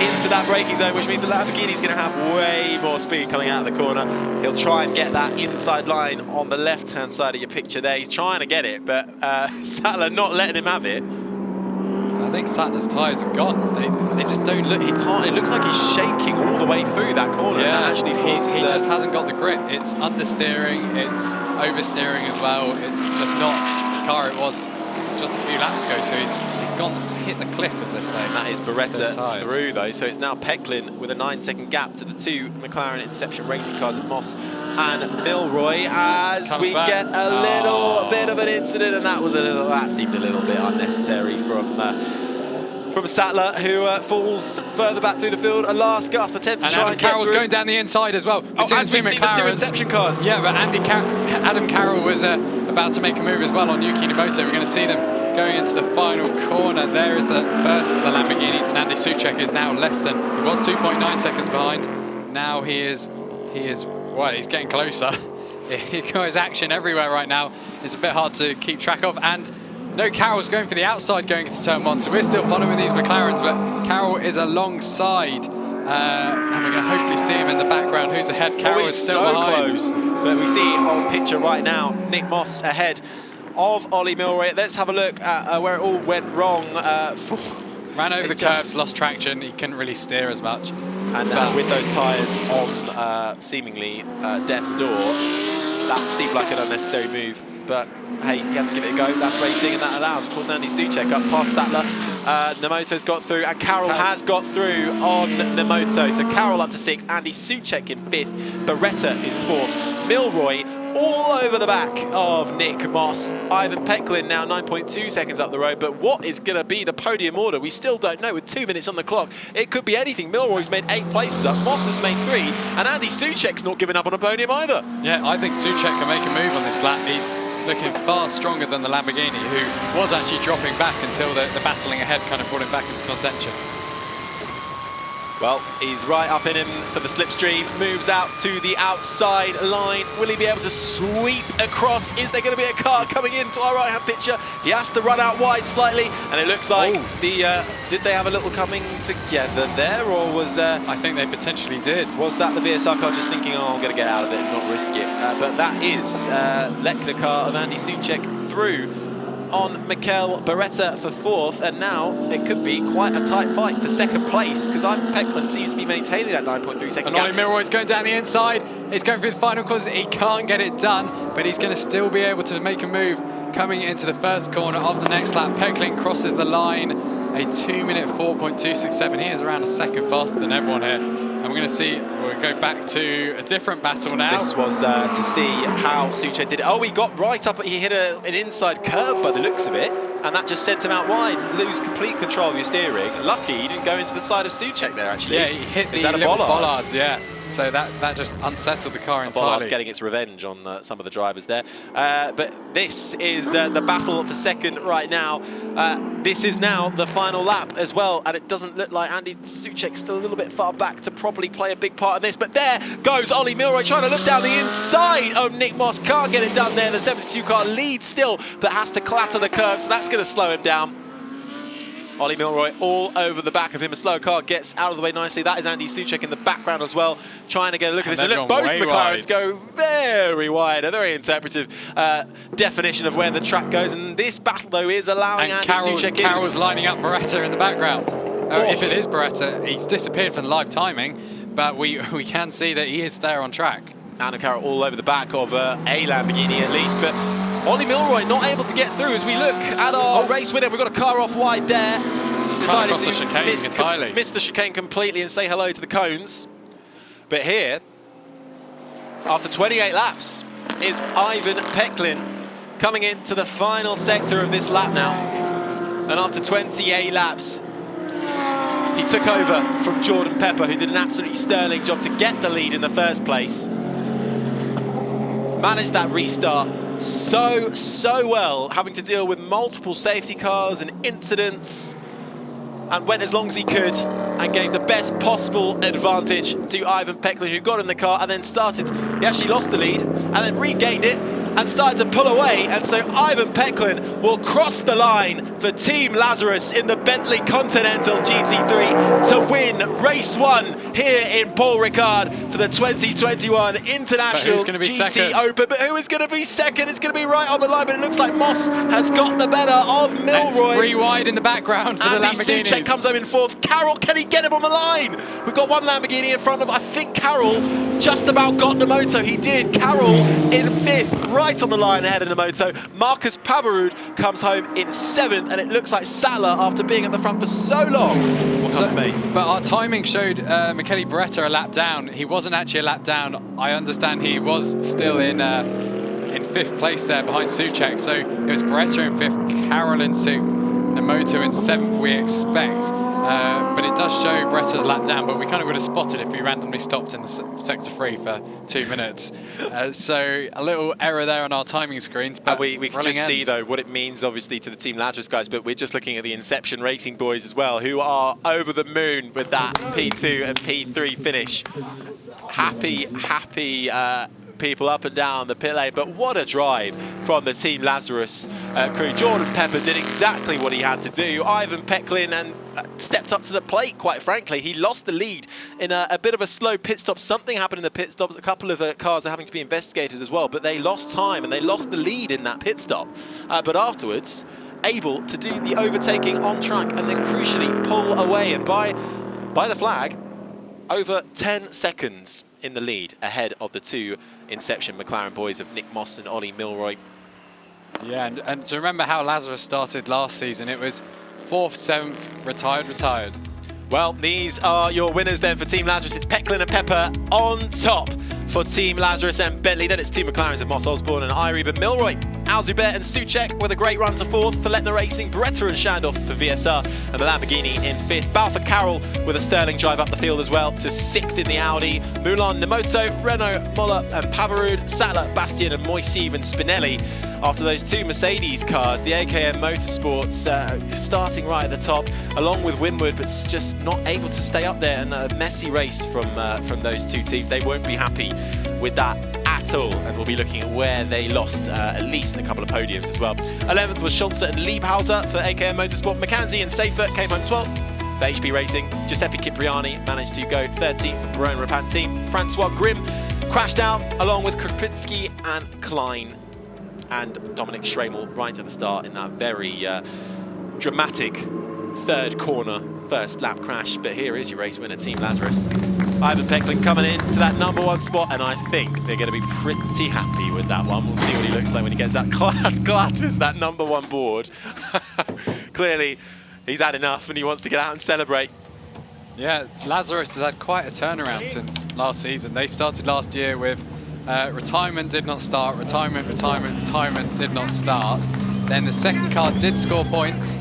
into that braking zone, which means the Lamborghini's going to have way more speed coming out of the corner. He'll try and get that inside line on the left-hand side of your picture there. He's trying to get it, but Sattler not letting him have it. I think Sattler's tyres are gone. They just don't look. He can't. It looks like he's shaking all the way through that corner. Yeah, that actually forces, he just hasn't got the grip. It's understeering, it's oversteering as well. It's just not the car it was just a few laps ago. So he's gone hit the cliff, as they say. And that is Beretta through though. So it's now Peklin with a 9-second gap to the two McLaren Inception Racing cars of Moss and Milroy as we get a little bit of an incident, and that seemed a little bit unnecessary from from Sattler, who falls further back through the field. A last gasp attempt to try and get Carroll's through. going down the inside as well. Oh, as we see the two Inception cars. Yeah, but Adam Carroll was about to make a move as well on Yuki Nomoto. We're going to see them going into the final corner. There is the first of the Lamborghinis, and Andy Souček is now less than, he was 2.9 seconds behind. Now he is, well, he's getting closer. He's got his action everywhere right now. It's a bit hard to keep track of, and no, Carroll's going for the outside going into turn 1, so we're still following these McLarens, but Carroll is alongside, and we're going to hopefully see him in the background. Who's ahead? Carroll is still so behind. close, but we see on picture right now, Nick Moss ahead of Ollie Milroy. Let's have a look at where it all went wrong. Ran over the curbs, lost traction, he couldn't really steer as much. And with those tyres on seemingly death's door, that seemed like an unnecessary move. But hey, he had to give it a go. That's racing, and that allows, of course, Andy Souček up past Sattler. Nemoto's got through, and Carroll has got through on Nemoto. So Carroll up to 6th, Andy Souček in 5th, Beretta is 4th, Milroy all over the back of Nick Moss. Ivan Peklin now 9.2 seconds up the road, but what is going to be the podium order? We still don't know with 2 minutes on the clock. It could be anything. Milroy's made 8 places up, Moss has made 3, and Andy Souček's not giving up on a podium either. Yeah, I think Souček can make a move on this lap. He's looking far stronger than the Lamborghini, who was actually dropping back until the battling ahead kind of brought him back into contention. Well, he's right up in him for the slipstream, moves out to the outside line. Will he be able to sweep across? Is there going to be a car coming into our right-hand picture? He has to run out wide slightly, and it looks like did they have a little coming together there, or was... I think they potentially did. Was that the VSR car just thinking, oh, I'm going to get out of it and not risk it? But that is Leclerc car of Andy Souček through on Mikel Beretta for 4th, and now it could be quite a tight fight for 2nd place, because Ivan Peklin seems to be maintaining that 9.3 second gap. And Ollie Milroy's going down the inside. He's going through the final corners. He can't get it done, but he's going to still be able to make a move coming into the first corner of the next lap. Peklin crosses the line, a 2-minute 4.267. He is around a second faster than everyone here. And we're going to see, we'll go back to a different battle now. This was to see how Souček did it. Oh, he got right up, he hit an inside curve by the looks of it, and that just sent him out wide. Lose complete control of your steering. Lucky he didn't go into the side of Souček there, actually. Yeah, he hit the little bollards, yeah. So that just unsettled the car entirely. Bollard getting its revenge on some of the drivers there. But this is the battle for 2nd right now. This is now the final lap as well, and it doesn't look like Andy Souček's still a little bit far back to probably play a big part in this. But there goes Ollie Milroy trying to look down the inside of Nick Moss. Can't get it done there. The 72 car leads still, but has to clatter the curb, so that's going to slow him down. Ollie Milroy all over the back of him. A slow car gets out of the way nicely. That is Andy Souček in the background as well, trying to get a look at this. And look, both McLarens go very wide. A very interpretive definition of where the track goes. And this battle, though, is allowing Andy Souček in. Carroll's lining up Beretta in the background. If it is Beretta, he's disappeared from the live timing, but we can see that he is there on track. Anna Carroll all over the back of a Lamborghini at least, but Ollie Milroy not able to get through as we look at our race winner. We've got a car off wide there. He's decided to miss the chicane completely and say hello to the cones. But here, after 28 laps, is Ivan Peklin coming into the final sector of this lap now. And after 28 laps, he took over from Jordan Pepper, who did an absolutely sterling job to get the lead in the first place. Managed that restart so well, having to deal with multiple safety cars and incidents, and went as long as he could and gave the best possible advantage to Ivan Peklin, who got in the car and then started, he actually lost the lead and then regained it and started to pull away, and so Ivan Peklin will cross the line for Team Lazarus in the Bentley Continental GT3 to win race 1 here in Paul Ricard for the 2021 International GTOpen. But who is going to be second? It's going to be right on the line, but it looks like Moss has got the better of Milroy. It's 3 wide in the background for the Lamborghinis. Souček comes home in 4th. Carroll, can he get him on the line? We've got one Lamborghini in front of, I think Carroll just about got Nemoto. He did. Carroll in 5th, right on the line ahead of Nemoto. Marcus Pavarud comes home in 7th, and it looks like Sattler, after being at the front for so long, will come in 8th. But our timing showed Michele Beretta a lap down. He wasn't actually a lap down. I understand he was still in 5th place there behind Souček. So it was Beretta in 5th, Carroll in 6th, the moto in 7th we expect. But it does show Bretta's lap down, but we kind of would have spotted if he randomly stopped in the sector 3 for 2 minutes. So a little error there on our timing screens. But we can just see, though, what it means, obviously, to the Team Lazarus guys, but we're just looking at the Inception Racing boys as well, who are over the moon with that P2 and P3 finish. Happy people up and down the pit lane, but what a drive from the Team Lazarus crew. Jordan Pepper did exactly what he had to do. Ivan Peklin and stepped up to the plate, quite frankly. He lost the lead in a bit of a slow pit stop. Something happened in the pit stops. A couple of cars are having to be investigated as well, but they lost time and they lost the lead in that pit stop. But afterwards, able to do the overtaking on track and then crucially pull away, and by the flag, over 10 seconds in the lead ahead of the two Inception McLaren boys of Nick Moss and Ollie Milroy. Yeah, and to remember how Lazarus started last season, it was 4th, 7th, retired. Well, these are your winners then for Team Lazarus. It's Peklin and Pepper on top for Team Lazarus and Bentley. Then it's two McLarens of Moss Osborne and Irebe and Milroy. Alzubert and Soucek with a great run to 4th for Letner Racing. Beretta and Shandorf for VSR, and the Lamborghini in 5th. Balfour Carroll with a sterling drive up the field as well to 6th in the Audi. Moulin, Nemoto, Renault, Moller and Pavarud, Sattler, Bastian and Moisive and Spinelli. After those two Mercedes cars, the AKM Motorsports starting right at the top, along with Winwood, but just not able to stay up there, and a messy race from those two teams. They won't be happy with that at all, and we'll be looking at where they lost at least a couple of podiums as well. 11th was Schulze and Liebhauser for AKM Motorsport. McKenzie and Seifert came home 12th. For HP Racing, Giuseppe Cipriani managed to go 13th for Barone Rapin team. Francois Grimm crashed out along with Krupinski and Klein, and Dominic Schramel right at the start in that very dramatic third corner first lap crash. But here is your race winner, Team Lazarus. Ivan Peklin coming in to that #1 spot, and I think they're going to be pretty happy with that one. We'll see what he looks like when he gets that glasses, that #1 board. Clearly, he's had enough and he wants to get out and celebrate. Yeah, Lazarus has had quite a turnaround since last season. They started last year with retirement did not start, retirement did not start. Then the second car did score points,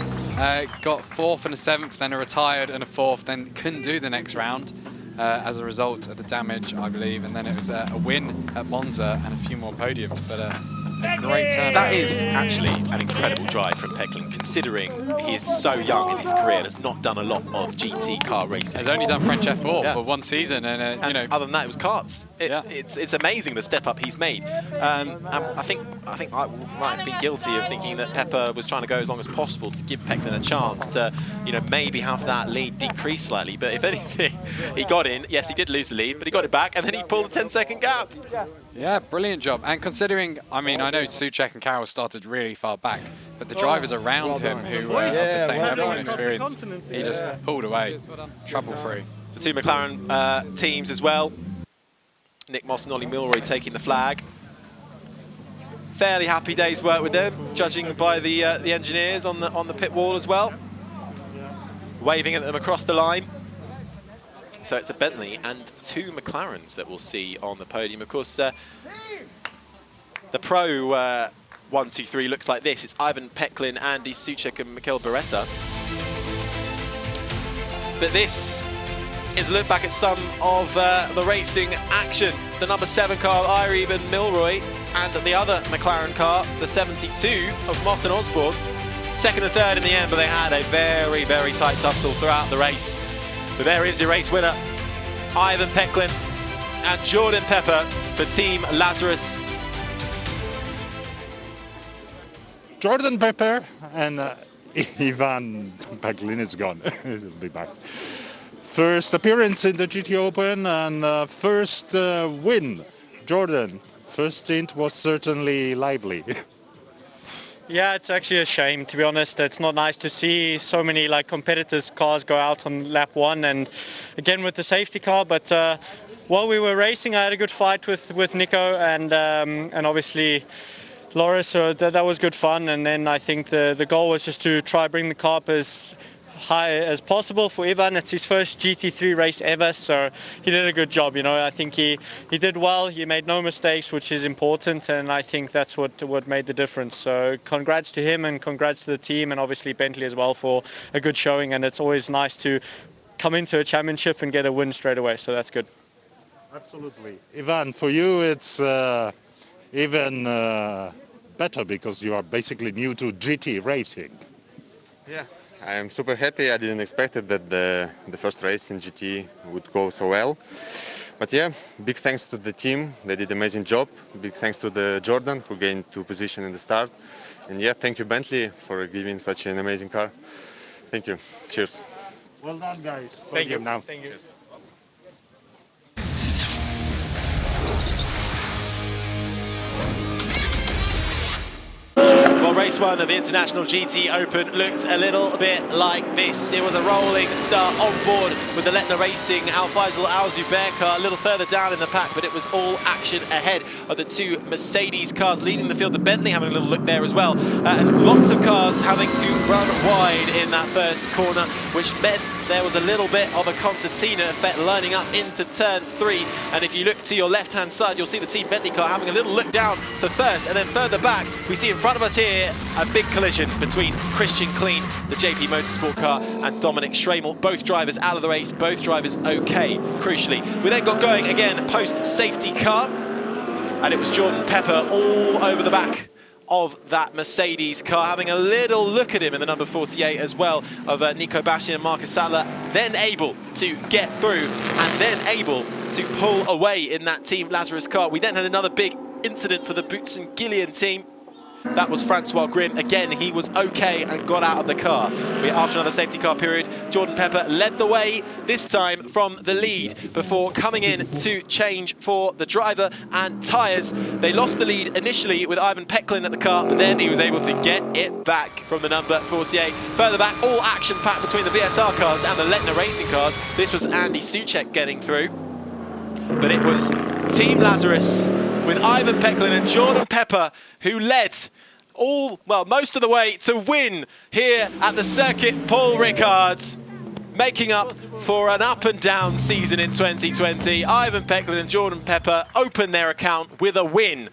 got 4th and a 7th, then a retired and a 4th, then couldn't do the next round as a result of the damage, I believe. And then it was a win at Monza and a few more podiums, but a great turnaround. That is actually an incredible drive from Peklin, considering he is so young in his career and has not done a lot of GT car racing. He's only done French F4 for 1 season, and you know, other than that, it was karts. It's amazing the step up he's made. I think I might have been guilty of thinking that Pepper was trying to go as long as possible to give Peklin a chance to, you know, maybe have that lead decrease slightly. But if anything, he got in. Yes, he did lose the lead, but he got it back, and then he pulled a 10-second gap. Yeah, brilliant job. And considering, I mean, I know Soucek and Carroll started really far back, but the drivers around him who were of the same level and experience, he just pulled away, trouble-free. The two McLaren teams as well. Nick Moss and Ollie Milroy taking the flag. Fairly happy day's work with them, judging by the engineers on the pit wall as well, waving at them across the line. So it's a Bentley and two McLarens that we'll see on the podium. Of course, the Pro 1, 2, 3 looks like this. It's Ivan Peklin, Andy Soucek and Mikel Beretta. But this is a look back at some of the racing action. The #7 car of Irebe and Milroy, and the other McLaren car, the 72 of Moss and Osborne. 2nd and 3rd in the end, but they had a very, very tight tussle throughout the race. But there is your race winner, Ivan Peklin and Jordan Pepper for Team Lazarus. Jordan Pepper and Ivan Peklin is gone. He'll be back. First appearance in the GTOpen and first win. Jordan, first stint was certainly lively. Yeah, it's actually a shame, to be honest. It's not nice to see so many competitors' cars go out on lap 1, and again with the safety car. But while we were racing, I had a good fight with Nico and obviously Loris, so that was good fun. And then I think the goal was just to try bring the car up as high as possible for Ivan. It's his first GT3 race ever, so he did a good job. You know, I think he did well. He made no mistakes, which is important, and I think that's what made the difference. So congrats to him and congrats to the team, and obviously Bentley as well for a good showing. And it's always nice to come into a championship and get a win straight away. So that's good. Absolutely. Ivan, for you it's even better because you are basically new to GT racing. Yeah, I am super happy. I didn't expect it that the first race in GT would go so well. But yeah, big thanks to the team. They did an amazing job. Big thanks to the Jordan who gained 2 positions in the start. And yeah, thank you Bentley for giving such an amazing car. Thank you. Cheers. Well done, guys. Thank you. Now. Thank you. Well, race 1 of the International GT Open looked a little bit like this. It was a rolling start on board with the Letna Racing Al Faisal Al Zubair car a little further down in the pack, but it was all action ahead of the 2 Mercedes cars leading the field. The Bentley having a little look there as well, and lots of cars having to run wide in that first corner, which meant there was a little bit of a concertina effect lining up into turn 3. And if you look to your left-hand side, you'll see the Team Bentley car having a little look down to first, and then further back, we see in front of us here a big collision between Christian Kleen, the JP Motorsport car, and Dominic Schramel. Both drivers out of the race, both drivers okay, crucially. We then got going again post-safety car, and it was Jordan Pepper all over the back of that Mercedes car, having a little look at him in the number 48 as well of Nico Bastian and Marcus Sattler, then able to get through and then able to pull away in that Team Lazarus car. We then had another big incident for the Boots and Gillian team. That was Francois Grimm. Again, he was okay and got out of the car. After another safety car period, Jordan Pepper led the way, this time from the lead, before coming in to change for the driver and tyres. They lost the lead initially with Ivan Peklin at the car, but then he was able to get it back from the number 48. Further back, all action packed between the VSR cars and the Letna Racing cars. This was Andy Suchek getting through. But it was Team Lazarus with Ivan Peklin and Jordan Pepper who led most of the way to win here at the circuit. Paul Ricard making up for an up and down season in 2020. Ivan Peklin and Jordan Pepper open their account with a win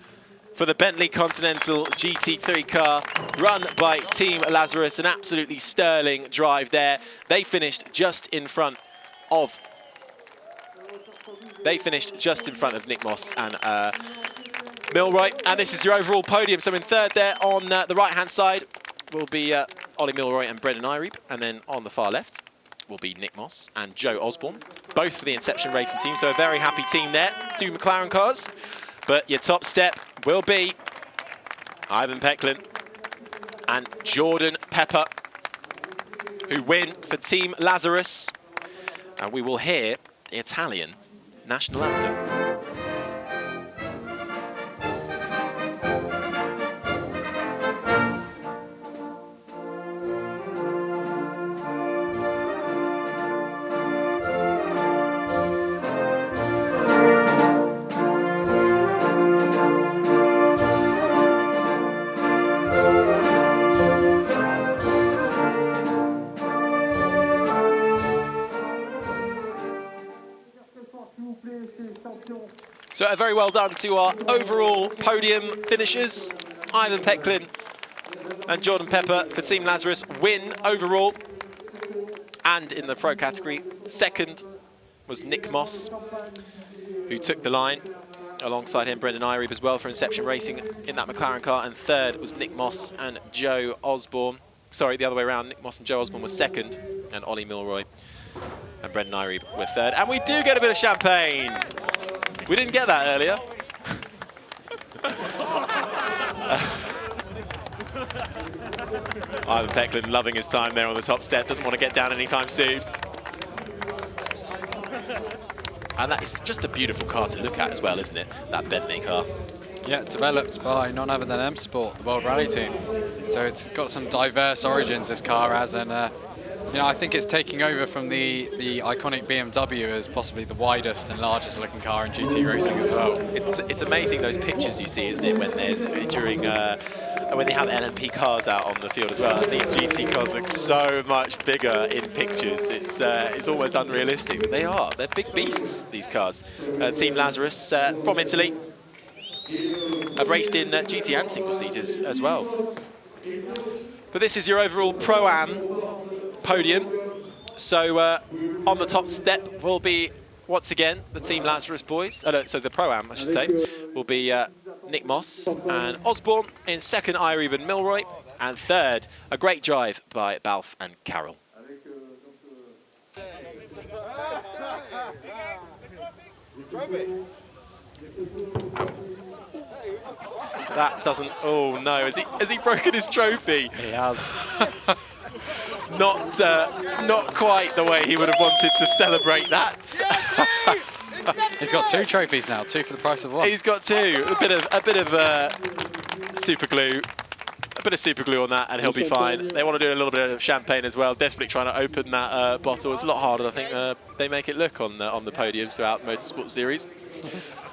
for the Bentley Continental GT3 car run by Team Lazarus. An absolutely sterling drive there. They finished just in front of Nick Moss and Milroy, and this is your overall podium. So in third there on the right-hand side will be Ollie Milroy and Brendan Ireeb, and then on the far left will be Nick Moss and Joe Osborne, both for the Inception Racing team. So a very happy team there, 2 McLaren cars. But your top step will be Ivan Peklin and Jordan Pepper, who win for Team Lazarus. And we will hear the Italian national anthem. So a very well done to our overall podium finishers. Ivan Peklin and Jordan Pepper for Team Lazarus win overall. And in the pro category, second was Nick Moss, who took the line. Alongside him, Brendan Ireeb as well for Inception Racing in that McLaren car. And third was Nick Moss and Joe Osborne. Sorry, the other way around. Nick Moss and Joe Osborne was second, and Ollie Milroy and Brendan Ireeb were third. And we do get a bit of champagne. We didn't get that earlier. Ivan Peklin loving his time there on the top step, doesn't want to get down anytime soon. And that is just a beautiful car to look at as well, isn't it? That Bentley car. Yeah, developed by none other than M Sport, the World Rally Team. So it's got some diverse origins, this car has, and you know, I think it's taking over from the iconic BMW as possibly the widest and largest looking car in GT racing as well. It's amazing those pictures you see, isn't it, when there's during when they have LMP cars out on the field as well. These GT cars look so much bigger in pictures. It's almost unrealistic, but they are. They're big beasts, these cars. Team Lazarus from Italy have raced in GT and single seaters as well. But this is your overall Pro-Am podium. So on the top step will be, once again, the Team Lazarus boys. So the Pro-Am, I should say, will be Nick Moss and Osborne. In second, Irebe and Milroy. And third, a great drive by Balfe and Carroll. That doesn't, oh no, has he broken his trophy? He has. Not quite the way he would have wanted to celebrate that. He's got 2 trophies now, 2 for the price of 1. He's got 2. A bit of super glue. A bit of super glue on that and he'll be fine. They want to do a little bit of champagne as well, desperately trying to open that bottle. It's a lot harder than I think they make it look on the podiums throughout Motorsport Series.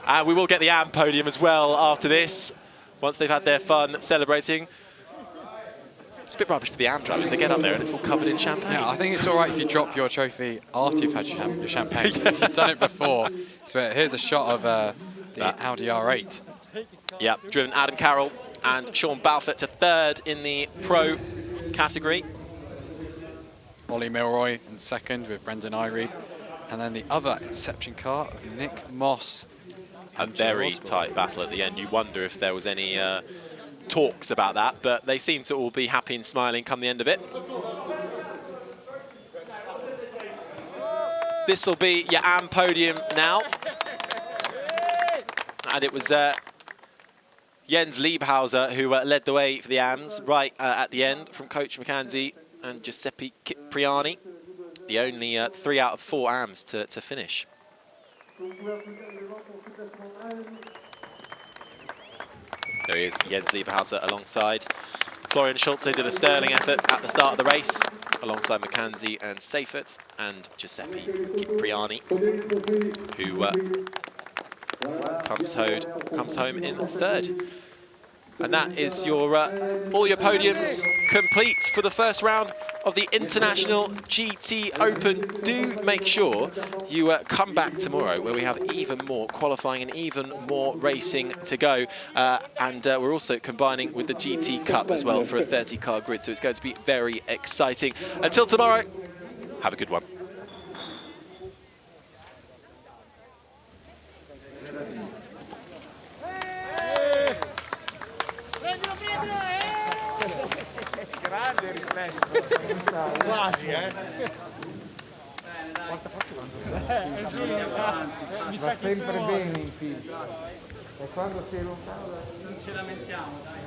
And we will get the AM podium as well after this, once they've had their fun celebrating. It's a bit rubbish for the AM drivers. They get up there and it's all covered in champagne. Yeah, I think it's all right if you drop your trophy after you've had your champagne. If you've done it before. So here's a shot of the Audi R8. Yeah, driven Adam Carroll and Sean Balfe to third in the Pro category. Ollie Milroy in second with Brendan Irebe. And then the other Inception car of Nick Moss. A very tight battle at the end. You wonder if there was any talks about that, but they seem to all be happy and smiling come the end of it. This will be your AM podium now. And it was Jens Liebhauser who led the way for the AMs right at the end from Coach McKenzie and Giuseppe Cipriani. The only 3 out of 4 AMs to finish. There he is, Jens Liebhauser alongside Florian Schulze. Did a sterling effort at the start of the race, alongside McKenzie and Seifert and Giuseppe Cipriani, who comes home in third. And that is your all your podiums complete for the first round of the International GTOpen. Do make sure you come back tomorrow, where we have even more qualifying and even more racing to go. And we're also combining with the GT Cup as well for a 30-car grid, so it's going to be very exciting. Until tomorrow, have a good one. Grande riflesso. Quasi, Va sempre bene in pista. E quando sei lontano non ci lamentiamo, dai.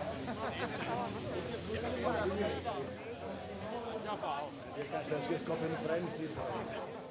Già fa. Che scopre i freni si fa.